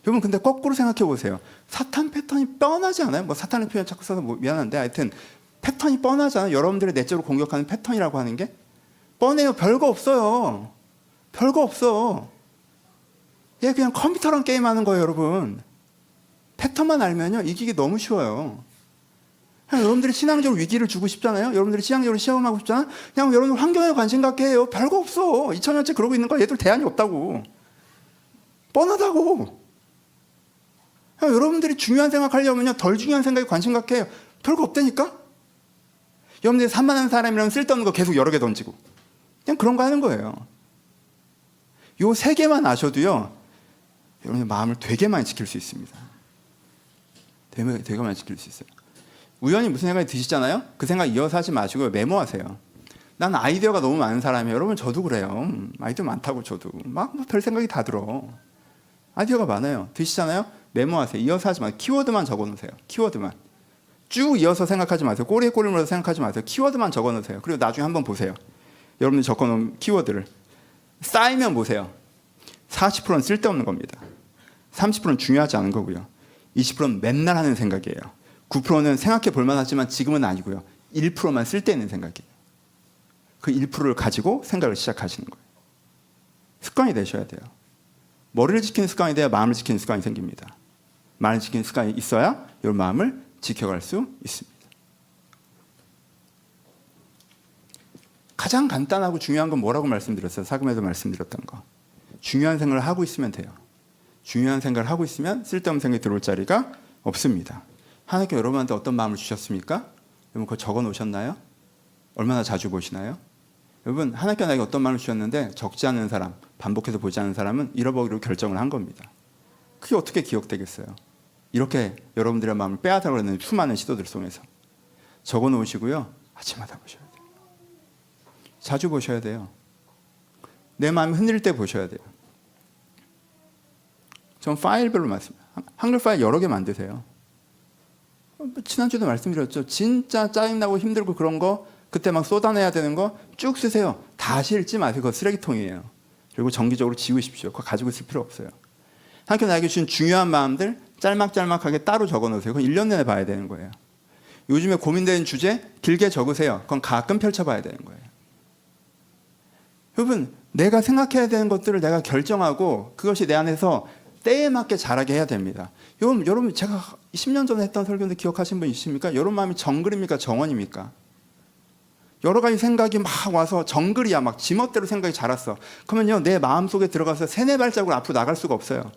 여러분 근데 거꾸로 생각해 보세요. 사탄 패턴이 뻔하지 않아요? 사탄의 표현 자꾸 써서 미안한데 하여튼 패턴이 뻔하잖아요. 여러분들의 내적으로 공격하는 패턴이라고 하는 게 뻔해요. 별거 없어요. 별거 없어. 얘 그냥 컴퓨터랑 게임하는 거예요, 여러분. 패턴만 알면요, 이기기 너무 쉬워요. 여러분들이 신앙적으로 위기를 주고 싶잖아요. 여러분들이 신앙적으로 시험하고 싶잖아요. 그냥 여러분 환경에 관심 갖게 해요. 별거 없어. 2000년째 그러고 있는 거 얘들 대안이 없다고. 뻔하다고. 여러분들이 중요한 생각하려면요, 덜 중요한 생각에 관심 갖게 해요. 별거 없다니까? 여러분들이 산만한 사람이랑 쓸데없는 거 계속 여러 개 던지고 그냥 그런 거 하는 거예요. 요 세 개만 아셔도요, 여러분의 마음을 되게 많이 지킬 수 있습니다. 되게 많이 지킬 수 있어요. 우연히 무슨 생각이 드시잖아요? 그 생각 이어서 하지 마시고 메모하세요. 난 아이디어가 너무 많은 사람이에요. 여러분 저도 그래요. 아이디어 많다고 저도 막 별 생각이 다 들어. 아이디어가 많아요. 드시잖아요? 메모하세요. 이어서 하지 마세요. 키워드만 적어놓으세요. 키워드만. 쭉 이어서 생각하지 마세요. 꼬리에 꼬리를 물어서 생각하지 마세요. 키워드만 적어놓으세요. 그리고 나중에 한번 보세요. 여러분이 적어놓은 키워드를 쌓이면 보세요. 40%는 쓸데없는 겁니다. 30%는 중요하지 않은 거고요. 20%는 맨날 하는 생각이에요. 9%는 생각해 볼 만하지만 지금은 아니고요. 1%만 쓸데있는 생각이에요. 그 1%를 가지고 생각을 시작하시는 거예요. 습관이 되셔야 돼요. 머리를 지키는 습관이 돼야 마음을 지키는 습관이 생깁니다. 마음을 지키는 습관이 있어야 이 마음을 지켜갈 수 있습니다. 가장 간단하고 중요한 건 뭐라고 말씀드렸어요? 사금에도 말씀드렸던 거. 중요한 생각을 하고 있으면 돼요. 중요한 생각을 하고 있으면 쓸데없는 생각이 들어올 자리가 없습니다. 하나님께 여러분한테 어떤 마음을 주셨습니까? 여러분 그거 적어 놓으셨나요? 얼마나 자주 보시나요? 여러분 하나님께 나에게 어떤 마음을 주셨는데 적지 않은 사람, 반복해서 보지 않은 사람은 잃어버리기로 결정을 한 겁니다. 그게 어떻게 기억되겠어요? 이렇게 여러분들의 마음을 빼앗아가려고 하는 수많은 시도들 속에서 적어 놓으시고요. 아침마다 보셔야 돼요. 자주 보셔야 돼요. 내 마음이 흔들릴 때 보셔야 돼요. 전 파일별로 말씀드려요. 한글 파일 여러 개 만드세요. 지난주에도 말씀드렸죠. 진짜 짜증나고 힘들고 그런 거 그때 막 쏟아내야 되는 거 쭉 쓰세요. 다시 읽지 마세요. 그거 쓰레기통이에요. 그리고 정기적으로 지우십시오. 그거 가지고 있을 필요 없어요. 하나님께 나에게 주신 중요한 마음들 짤막짤막하게 따로 적어놓으세요. 그건 1년 내내 봐야 되는 거예요. 요즘에 고민되는 주제 길게 적으세요. 그건 가끔 펼쳐봐야 되는 거예요. 여러분 내가 생각해야 되는 것들을 내가 결정하고 그것이 내 안에서 때에 맞게 자라게 해야 됩니다. 여러분 제가 10년 전에 했던 설교인데 기억하신 분 있습니까? 여러분 마음이 정글입니까? 정원입니까? 여러 가지 생각이 막 와서 정글이야. 막 지멋대로 생각이 자랐어. 그러면요 내 마음속에 들어가서 세네 발자국을 앞으로 나갈 수가 없어요.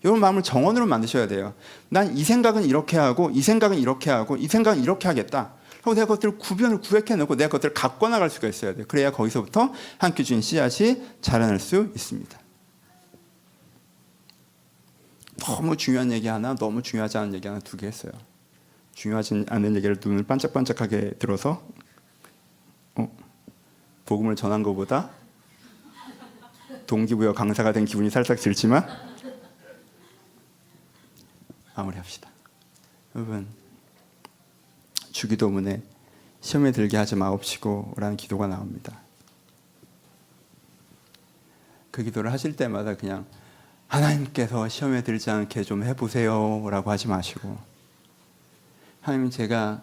여러분 마음을 정원으로 만드셔야 돼요. 난 이 생각은 이렇게 하고 이 생각은 이렇게 하고 이 생각은 이렇게 하겠다. 그리고 내가 그것들을 구획해 놓고 내가 그것들을 갖고 나갈 수가 있어야 돼요. 그래야 거기서부터 함께 주신 씨앗이 자라날 수 있습니다. 너무 중요한 얘기 하나, 너무 중요하지 않은 얘기 하나 두 개 했어요. 중요하지 않은 얘기를 눈을 반짝반짝하게 들어서 복음을 전한 것보다 동기부여 강사가 된 기분이 살짝 들지만 마무리합시다. 여러분 주기도문에 시험에 들게 하지 마옵시고 라는 기도가 나옵니다. 그 기도를 하실 때마다 그냥 하나님께서 시험에 들지 않게 좀 해보세요 라고 하지 마시고 하나님 제가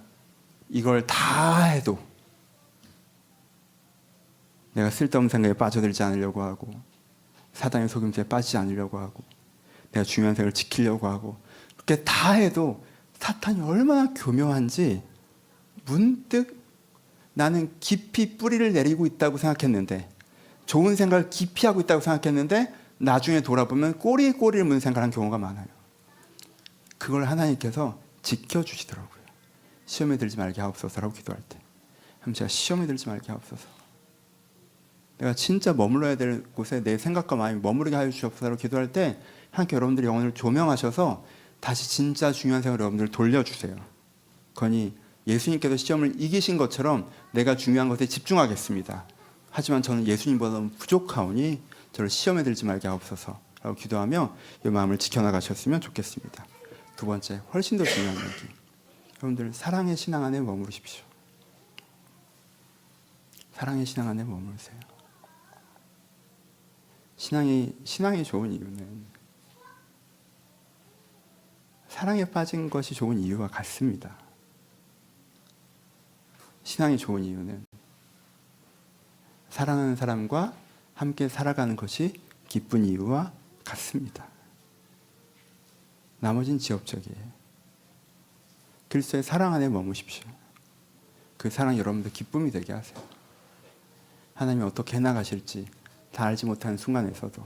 이걸 다 해도 내가 쓸데없는 생각에 빠져들지 않으려고 하고 사단의 속임수에 빠지지 않으려고 하고 내가 중요한 생각을 지키려고 하고 그렇게 다 해도 사탄이 얼마나 교묘한지 문득 나는 깊이 뿌리를 내리고 있다고 생각했는데 좋은 생각을 깊이 하고 있다고 생각했는데 나중에 돌아보면 꼬리에 꼬리를 무는 생각을 한 경우가 많아요. 그걸 하나님께서 지켜주시더라고요. 시험에 들지 말게 하옵소서라고 기도할 때 하면 제가 시험에 들지 말게 하옵소서 내가 진짜 머물러야 될 곳에 내 생각과 마음이 머무르게 하여 주옵소서라고 기도할 때 하나님께 여러분들이 영혼을 조명하셔서 다시 진짜 중요한 생각을 여러분들 돌려주세요. 그러니 예수님께서 시험을 이기신 것처럼 내가 중요한 것에 집중하겠습니다. 하지만 저는 예수님보다 너무 부족하오니 저를 시험에 들지 말게 하옵소서라고 기도하며 이 마음을 지켜나가셨으면 좋겠습니다. 두 번째, 훨씬 더 중요한 얘기. 여러분들 사랑의 신앙 안에 머무르십시오. 사랑의 신앙 안에 머무르세요. 신앙이 좋은 이유는 사랑에 빠진 것이 좋은 이유와 같습니다. 신앙이 좋은 이유는 사랑하는 사람과 함께 살아가는 것이 기쁜 이유와 같습니다. 나머진 지엽적이에요. 그리스도의 사랑 안에 머무십시오. 그 사랑 여러분들 기쁨이 되게 하세요. 하나님이 어떻게 해나가실지 다 알지 못하는 순간에서도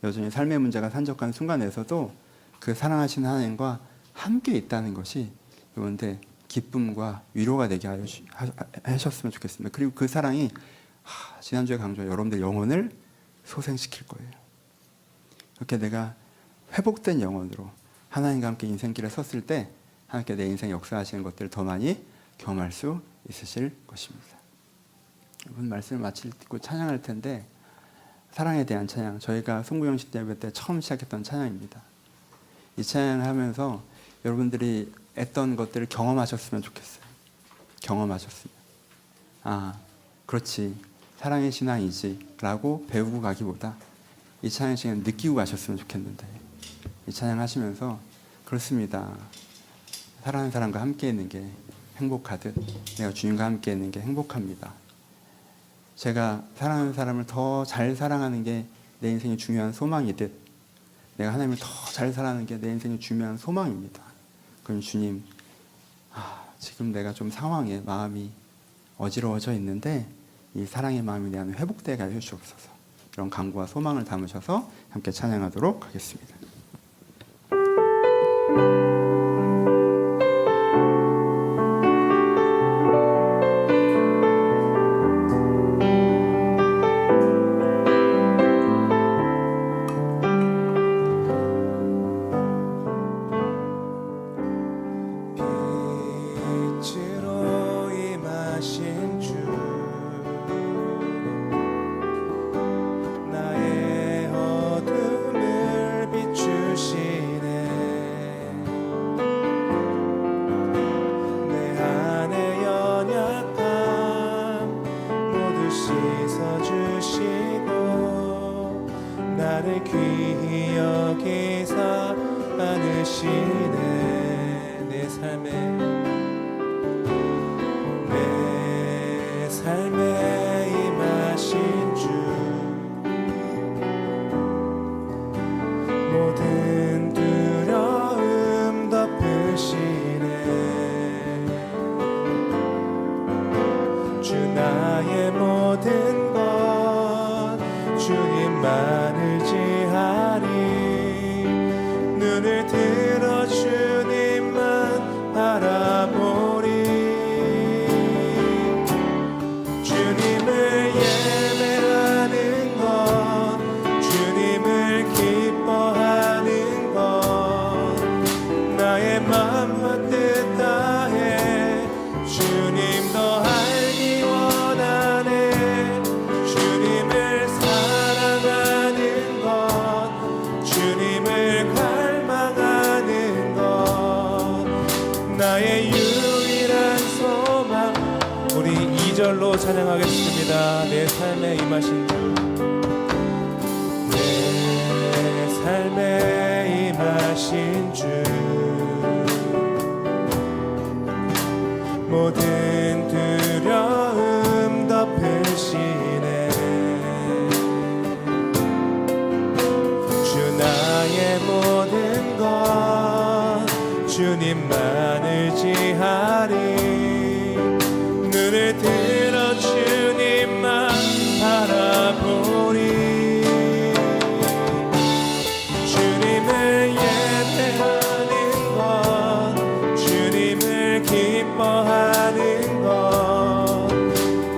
여전히 삶의 문제가 산적한 순간에서도 그 사랑하시는 하나님과 함께 있다는 것이 여러분들 기쁨과 위로가 되게 하셨으면 좋겠습니다. 그리고 그 사랑이 지난주에 강조한 여러분들 영혼을 소생시킬 거예요. 이렇게 내가 회복된 영혼으로 하나님과 함께 인생길에 섰을 때 하나님께 내 인생 역사하시는 것들을 더 많이 경험할 수 있으실 것입니다. 이번 말씀을 마치고 찬양할 텐데, 사랑에 대한 찬양, 저희가 송구영신 예배 때 처음 시작했던 찬양입니다. 이 찬양을 하면서 여러분들이 했던 것들을 경험하셨으면 좋겠어요. 경험하셨으면, 그렇지, 사랑의 신앙이지 라고 배우고 가기보다 이 찬양 시간 느끼고 가셨으면 좋겠는데, 이 찬양 하시면서 그렇습니다, 사랑하는 사람과 함께 있는 게 행복하듯 내가 주님과 함께 있는 게 행복합니다. 제가 사랑하는 사람을 더 잘 사랑하는 게 내 인생의 중요한 소망이듯 내가 하나님을 더 잘 사랑하는 게 내 인생의 중요한 소망입니다. 그럼 주님, 지금 내가 좀 상황에 마음이 어지러워져 있는데 이 사랑의 마음이 내 안에 회복되게 하여 주옵소서. 이런 간구와 소망을 담으셔서 함께 찬양하도록 하겠습니다. 나를 귀히 여기사 안으시네. 내 삶에 임하신 주, 모든 두려움 덮으시네. 주 나의 모든 것 주님만을 지하리. 눈을 들어 주님만 바라보리. 주님을 예배하는 것, 주님을 기뻐하는 것, 나의 맘과 뜻 다해 주님 더 알기 원하네. 주님을 사랑하는 것, 주님을 갈망하는 것, 나의 유일한 소망. 우리 2절로 찬양하겠습니다. 내 삶에 임하신 주, 내 삶에 임하신 주, 모든 두려움 덮으시네. 주 나의 모든 것 주님만을 지하리. 눈을 들어 주님만 바라보리. 주님을 예배하는 것, 주님을 기뻐하는 것,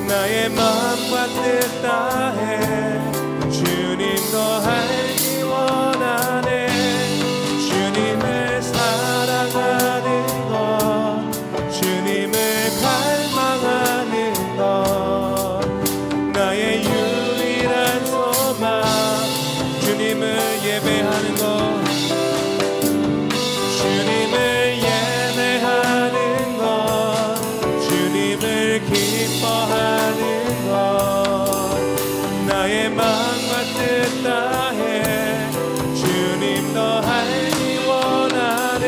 나의 마음과 뜻 다해 주님 더 알기 원하네. 주님을 사랑하는 것, 주님을 갈망하는 것, 나의 유일한 소망. 주님을 예배하는 것, 주님을 예배하는 것, 주님을 기뻐하는 것, 나의 마음과 뜻 다해 주님 더 알기 원하네.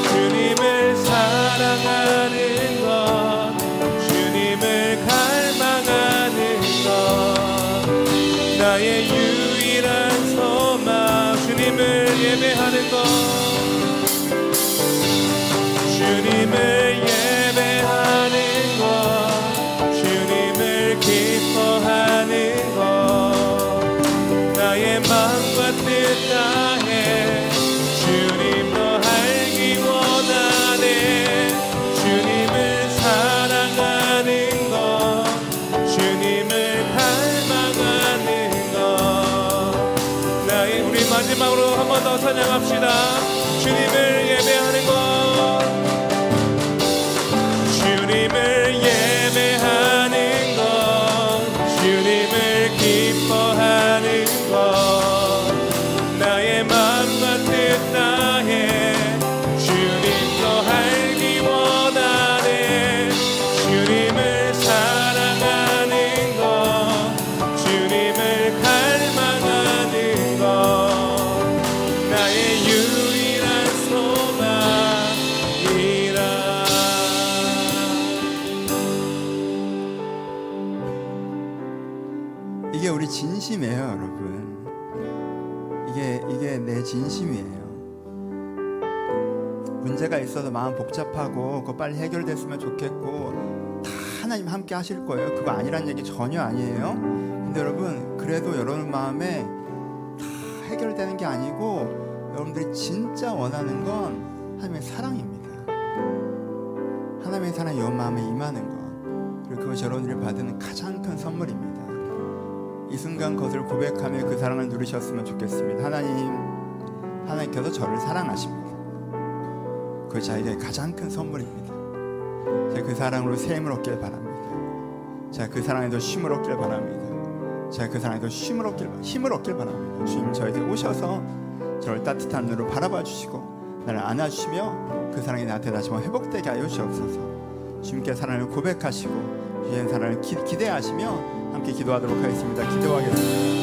주님을 사랑하는 것, 주님을 갈망하는 것, 나의 유일한 소망. 주님을 예배하는 것, 주님을 예배하는 것, 주님을 기뻐하는 것, 나의 마음과 뜻 다해 주님 더 알기 원하네. 번 더 찬양합시다. 주님을 예배하는 것, 주님을 예배하는 것, 주님을 기뻐하는 것, 나의 마음과 뜻 다해 주님도 알기 원하네. 주님을 사랑하는 것, 주님을 갈망하는 것, 나의 유일한 소망이라. 이게 우리 진심이에요, 여러분. 이게 내 진심이에요. 문제가 있어서 마음 복잡하고 그거 빨리 해결됐으면 좋겠고 다 하나님 함께 하실 거예요. 그거 아니란 얘기 전혀 아니에요. 근데 여러분, 그래도 여러분 마음에 다 해결되는 게 아니고 여러분들이 진짜 원하는 건 하나님의 사랑입니다. 하나님의 사랑이 여러분 마음에 임하는 것, 그리고 그것이 여러분들이 받는 가장 큰 선물입니다. 이 순간 그것을 고백하며 그 사랑을 누리셨으면 좋겠습니다. 하나님께서 저를 사랑하십니다. 그것이 저에게 가장 큰 선물입니다. 제가 그 사랑으로 새 힘을 얻길 바랍니다. 제가 그 사랑에도 쉼을 얻길 바랍니다. 제가 그 사랑에도 힘을 얻길 바랍니다. 주님, 저에게 오셔서 저를 따뜻한 눈으로 바라봐 주시고 나를 안아주시며 그 사랑이 나한테 다시 한번 회복되게 하여 주옵소서. 주님께 사랑을 고백하시고 주님의 사랑을 기대하시며 함께 기도하도록 하겠습니다. 기도하겠습니다.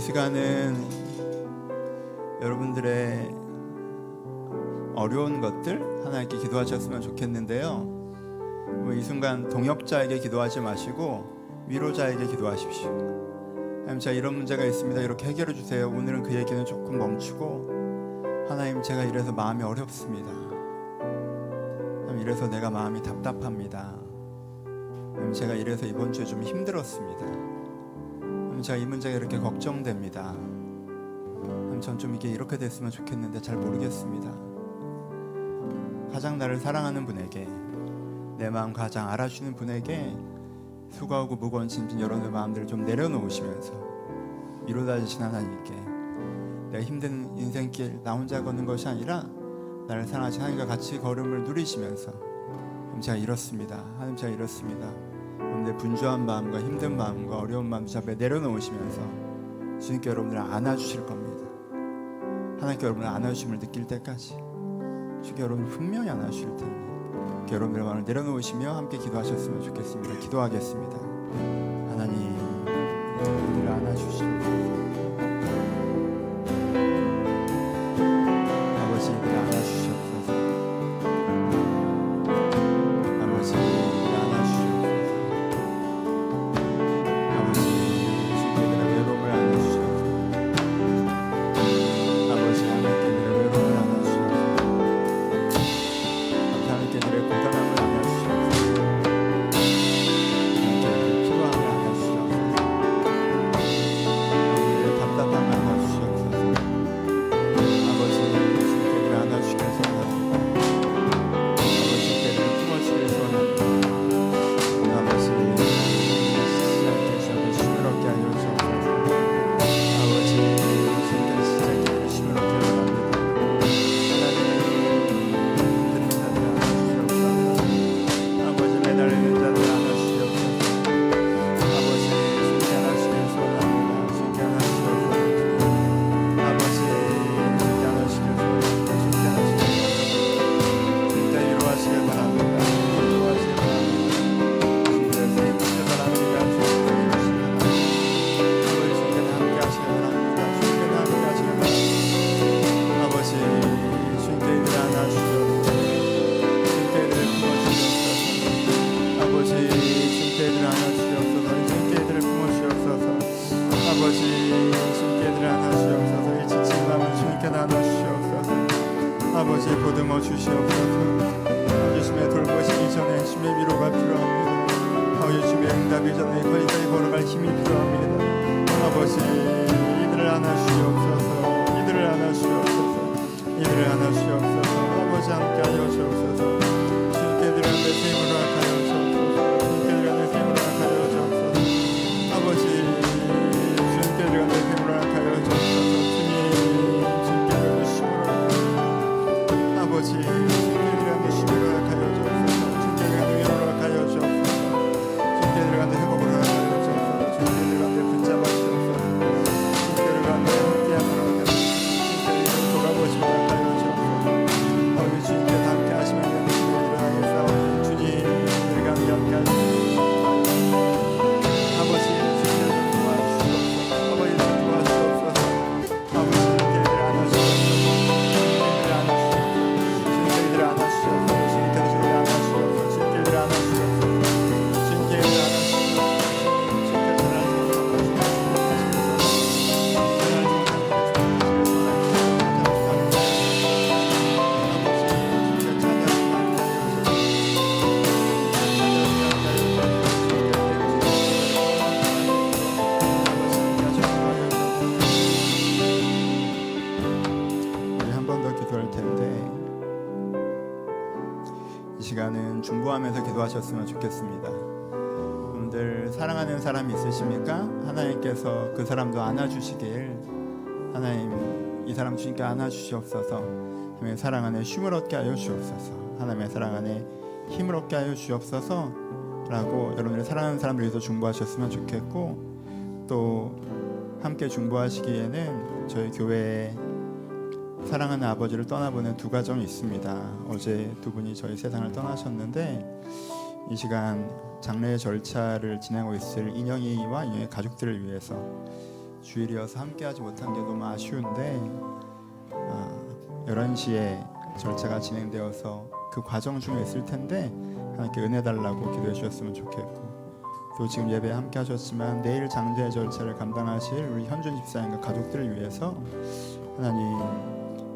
시간은 여러분들의 어려운 것들 하나님께 기도하셨으면 좋겠는데요. 이 순간 동역자에게 기도하지 마시고 위로자에게 기도하십시오. 하나님, 제가 이런 문제가 있습니다. 이렇게 해결해 주세요. 오늘은 그 얘기는 조금 멈추고, 하나님, 제가 이래서 마음이 어렵습니다. 하나님, 이래서 내가 마음이 답답합니다. 하나님, 제가 이래서 이번 주에 좀 힘들었습니다. 하나님, 제가 이 문제가 이렇게 걱정됩니다. 하나님, 전 좀 이게 이렇게 됐으면 좋겠는데 잘 모르겠습니다. 가장 나를 사랑하는 분에게, 내 마음 가장 알아주는 분에게 수고하고 무거운 짐진 여러분의 마음들을 좀 내려놓으시면서 위로다주신 하나님께 내가 힘든 인생길 나 혼자 걷는 것이 아니라 나를 사랑하신 하나님과 같이 걸음을 누리시면서, 하나님, 제가 이렇습니다. 하나님, 제가 이렇습니다. 여러분들의 분주한 마음과 힘든 마음과 어려운 마음 잡에 내려놓으시면서 주님께 여러분들을 안아주실 겁니다. 하나님께 여러분을 안아주심을 느낄 때까지 주님께 여러분 분명히 안아주실 테니 여러분들의 마음을 내려놓으시며 함께 기도하셨으면 좋겠습니다. 기도하겠습니다. 하나님, 우리를 안아주시옵소서. 아버지, 우리를 안아주시옵소서. 아버지, 우리를 안아주시옵소서. 아버지, 주님의 외로움을 안아주시옵소서. 아버지, 하나님께들의 외로움을 안아주시옵소서. 하나님께들의 고단함을 안아주시옵소서. 하나님께들의 피로함을 안아주시옵소서. 우리의 답답함을 안아주시옵소서. 아버지, 주님께들을 안아주시길 소원합니다. 아버지, 주님께들을 품어주길 소원합니다. 아버지, 시작되시는 시끄럽게 하여 주옵소서. 아버지, 주님께서 시작되는 시끄럽게 하여 주옵소서. 아버지, 매달리는 자들 안아주시옵소서. 아버지, 주님께 안아주시길 소원합니다. 주님께 안아주시옵소서. 아버지, 주님께 안아주시길 소원합니다. 주님께 안아주시길 소원합니다. 주님께 위로하시길 바랍니다. 위로하시길 바랍니다. 주님께 세우시길 바랍니다. 주님께 위로하시길 바랍니다. 아버지, 주님께 함께 하시길 바랍니다. 주님께 함께 하시길 바랍니다. 아버지, 주님께 이들을 안아주시옵소서. 주님께 이들을 품어주시옵소서. 아버지, 주님께 이들을 안아주시옵소서. 주님께 이들을 품어주시옵소서. 아버지, 주님께 이들을 안아주시옵소서. 이 지친 마음을 주님께 나눠주시옵소서. 아버지, 보듬어 주시옵소서. 주님의 돌보시기 전에 주님의 위로가 필요합니다. 아버지, 주님의 응답이 전에 거기까지 걸어갈 힘이 필요합니다. 아버지, 이들을 안아주시옵소서. 이들을 안아주시옵소서. 이들을 안아주시옵소서. 아버지, 함께하여 주옵소서. 주님께 이들을 안에 세임으로 하여 주옵소서. 주님께 이들을 안에 세임으로 하여 주옵소서. 아버지, 주님께 이들을 안에 세임으로 하여 주옵소서. 주님, 주님께 이들을 심으로 아버지, 주님께 이들을 안에 심으로 하여 주옵소서. 주님께 이들을 안에 위로로 하여 주옵소서. 주님께 이들을 안에 회복으로 하여 주옵소서. 주님께 이들을 안에 붙잡아 주옵소서. 주님께 이들을 안에 함께하도록 하여 주옵소서. 돌아보시고 하여 주옵소서. 아버지, 주님께 함께 하시면 되는 주님을 향해서 주님, 우리가 함께 하시옵소서. 아버지, 주님을 도와주시옵소서. 아버지, 도와주시옵소서. 아버지, 주님께 이들을 안아주시옵소서. 주님께 이들을 안아주시옵소서. 주님께 이들을 안아주시옵소서. 주님께 이들을 안아주시옵소서. 주님께 이들을 우리 한 번 더 기도할 텐데 이 시간은 중보하면서 기도하셨으면 좋겠습니다. 여러분들 사랑하는 사람이 있으십니까? 하나님께서 그 사람도 안아주시길, 하나님 이 사람 주님께 안아주시옵소서. 하나님의 사랑 안에 쉼을 얻게 하여 주옵소서. 하나님의 사랑 안에 힘을 얻게 하여 주옵소서 라고 여러분들이 사랑하는 사람을 위해서 중보하셨으면 좋겠고, 또 함께 중보하시기에는 저희 교회에 사랑하는 아버지를 떠나보낸 두 가정이 있습니다. 어제 두 분이 저희 세상을 떠나셨는데 이 시간 장례 절차를 진행하고 있을 인영이와 인영의 가족들을 위해서 주일이어서 함께하지 못한 게 너무 아쉬운데 11시에 절차가 진행되어서 그 과정 중에 있을 텐데 하나님께 은혜 달라고 기도해 주셨으면 좋겠고, 또 지금 예배에 함께 하셨지만 내일 장례 절차를 감당하실 우리 현준 집사님과 가족들을 위해서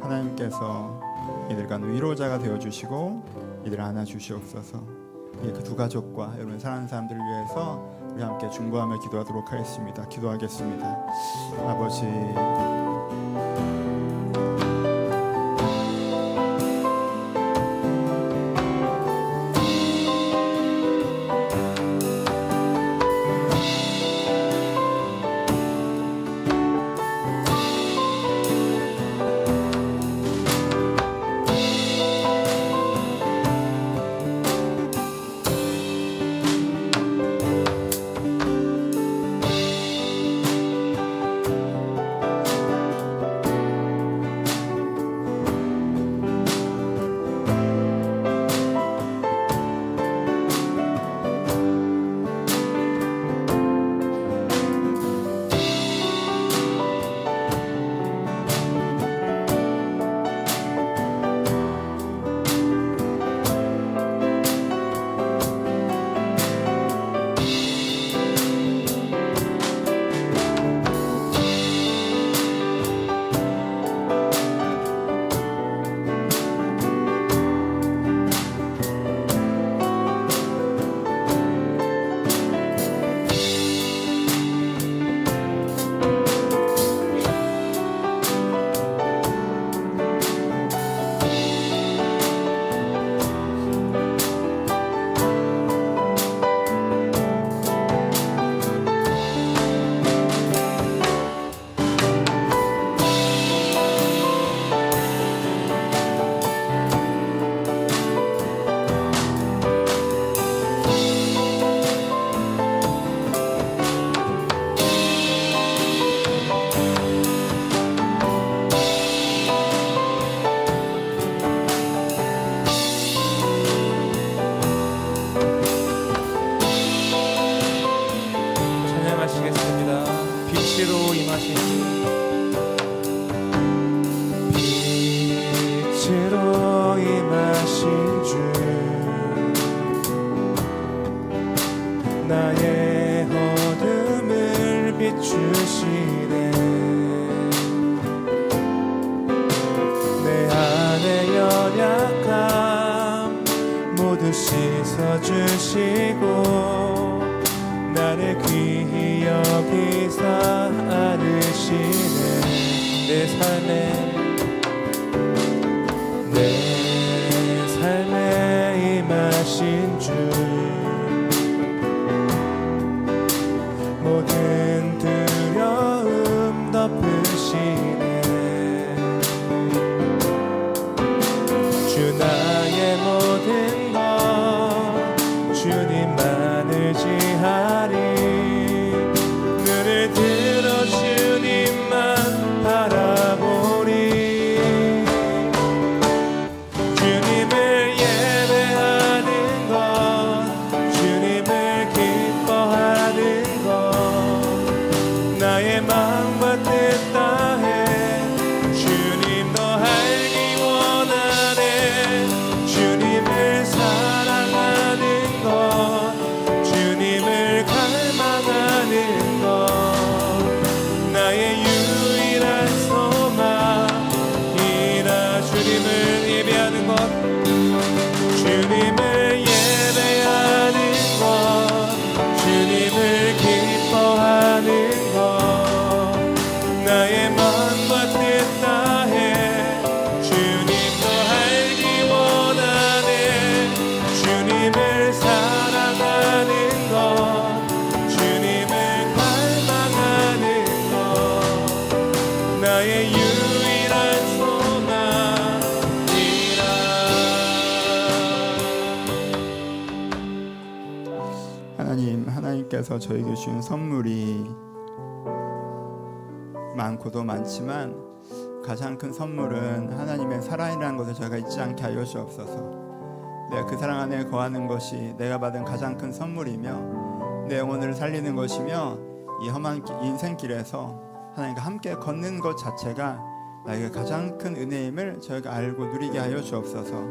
하나님께서 이들 간 위로자가 되어주시고 이들을 안아주시옵소서. 그 두 가족과 여러분 사랑하는 사람들을 위해서 우리 함께 중보하며 기도하도록 하겠습니다. 기도하겠습니다. 아버지, 나의 어둠을 비추시네. 내 안의 연약함 모두 씻어주시고 나를 귀히 여기사 안으시네. 내 삶에 임하신 주 모든 두려움 덮으시네. 주 나의 모든 것 주님만을 지하리. 눈을 들어 주님만 바라보리. 주님을 예배하는 것 주님을 기뻐하는 것 나의 마음과 뜻 다해 주님 더 알기 원하네. 주님을 사랑하는 것 주님을 갈망하는 것 나의 유일한 소망이라. 주님을 예배하는 것 주님을 예배하는 것 주님을 기뻐하는 것 나의 마음과 뜻 다해 주님도 알기 원하네. 주님을 사랑하는 것 주님을 갈망하는 것 나의 유일한 소망이라. 하나님께서 저에게 주신 선물이 많고도 많지만 가장 큰 선물은 하나님의 사랑이라는 것을 저희가 잊지 않게 하여 주옵소서. 내가 그 사랑 안에 거하는 것이 내가 받은 가장 큰 선물이며 내 영혼을 살리는 것이며 이 험한 인생길에서 하나님과 함께 걷는 것 자체가 나에게 가장 큰 은혜임을 저희가 알고 누리게 하여 주옵소서.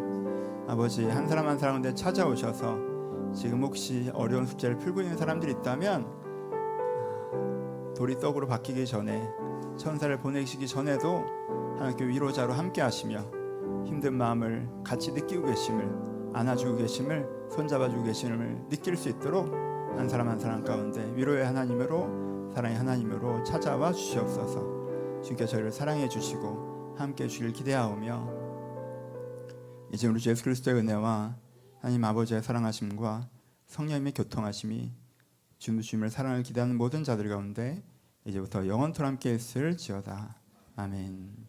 아버지, 한 사람 한 사람 가운데 찾아오셔서 지금 혹시 어려운 숙제를 풀고 있는 사람들이 있다면 돌이 떡으로 바뀌기 전에 천사를 보내시기 전에도 하나님께 위로자로 함께 하시며 힘든 마음을 같이 느끼고 계심을, 안아주고 계심을, 손잡아주고 계심을 느낄 수 있도록 한 사람 한 사람 가운데 위로의 하나님으로, 사랑의 하나님으로 찾아와 주시옵소서. 주님께 저희를 사랑해 주시고 함께 주길 기대하오며 이제 우리 주 예수 그리스도의 은혜와 하나님 아버지의 사랑하심과 성령님의 교통하심이 주님을 사랑을 기대하는 모든 자들 가운데 이제부터 영원토록 함께 있을지어다. 아멘.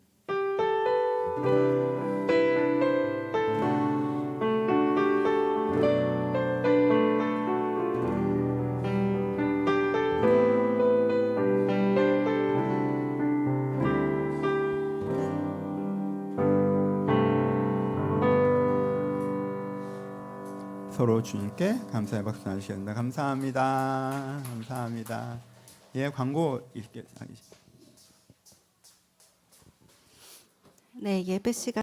서로 주님께 감사의 박수 나누셔야 된다. 감사합니다. 감사합니다. 예, 광고 읽게. 네, 예배 시간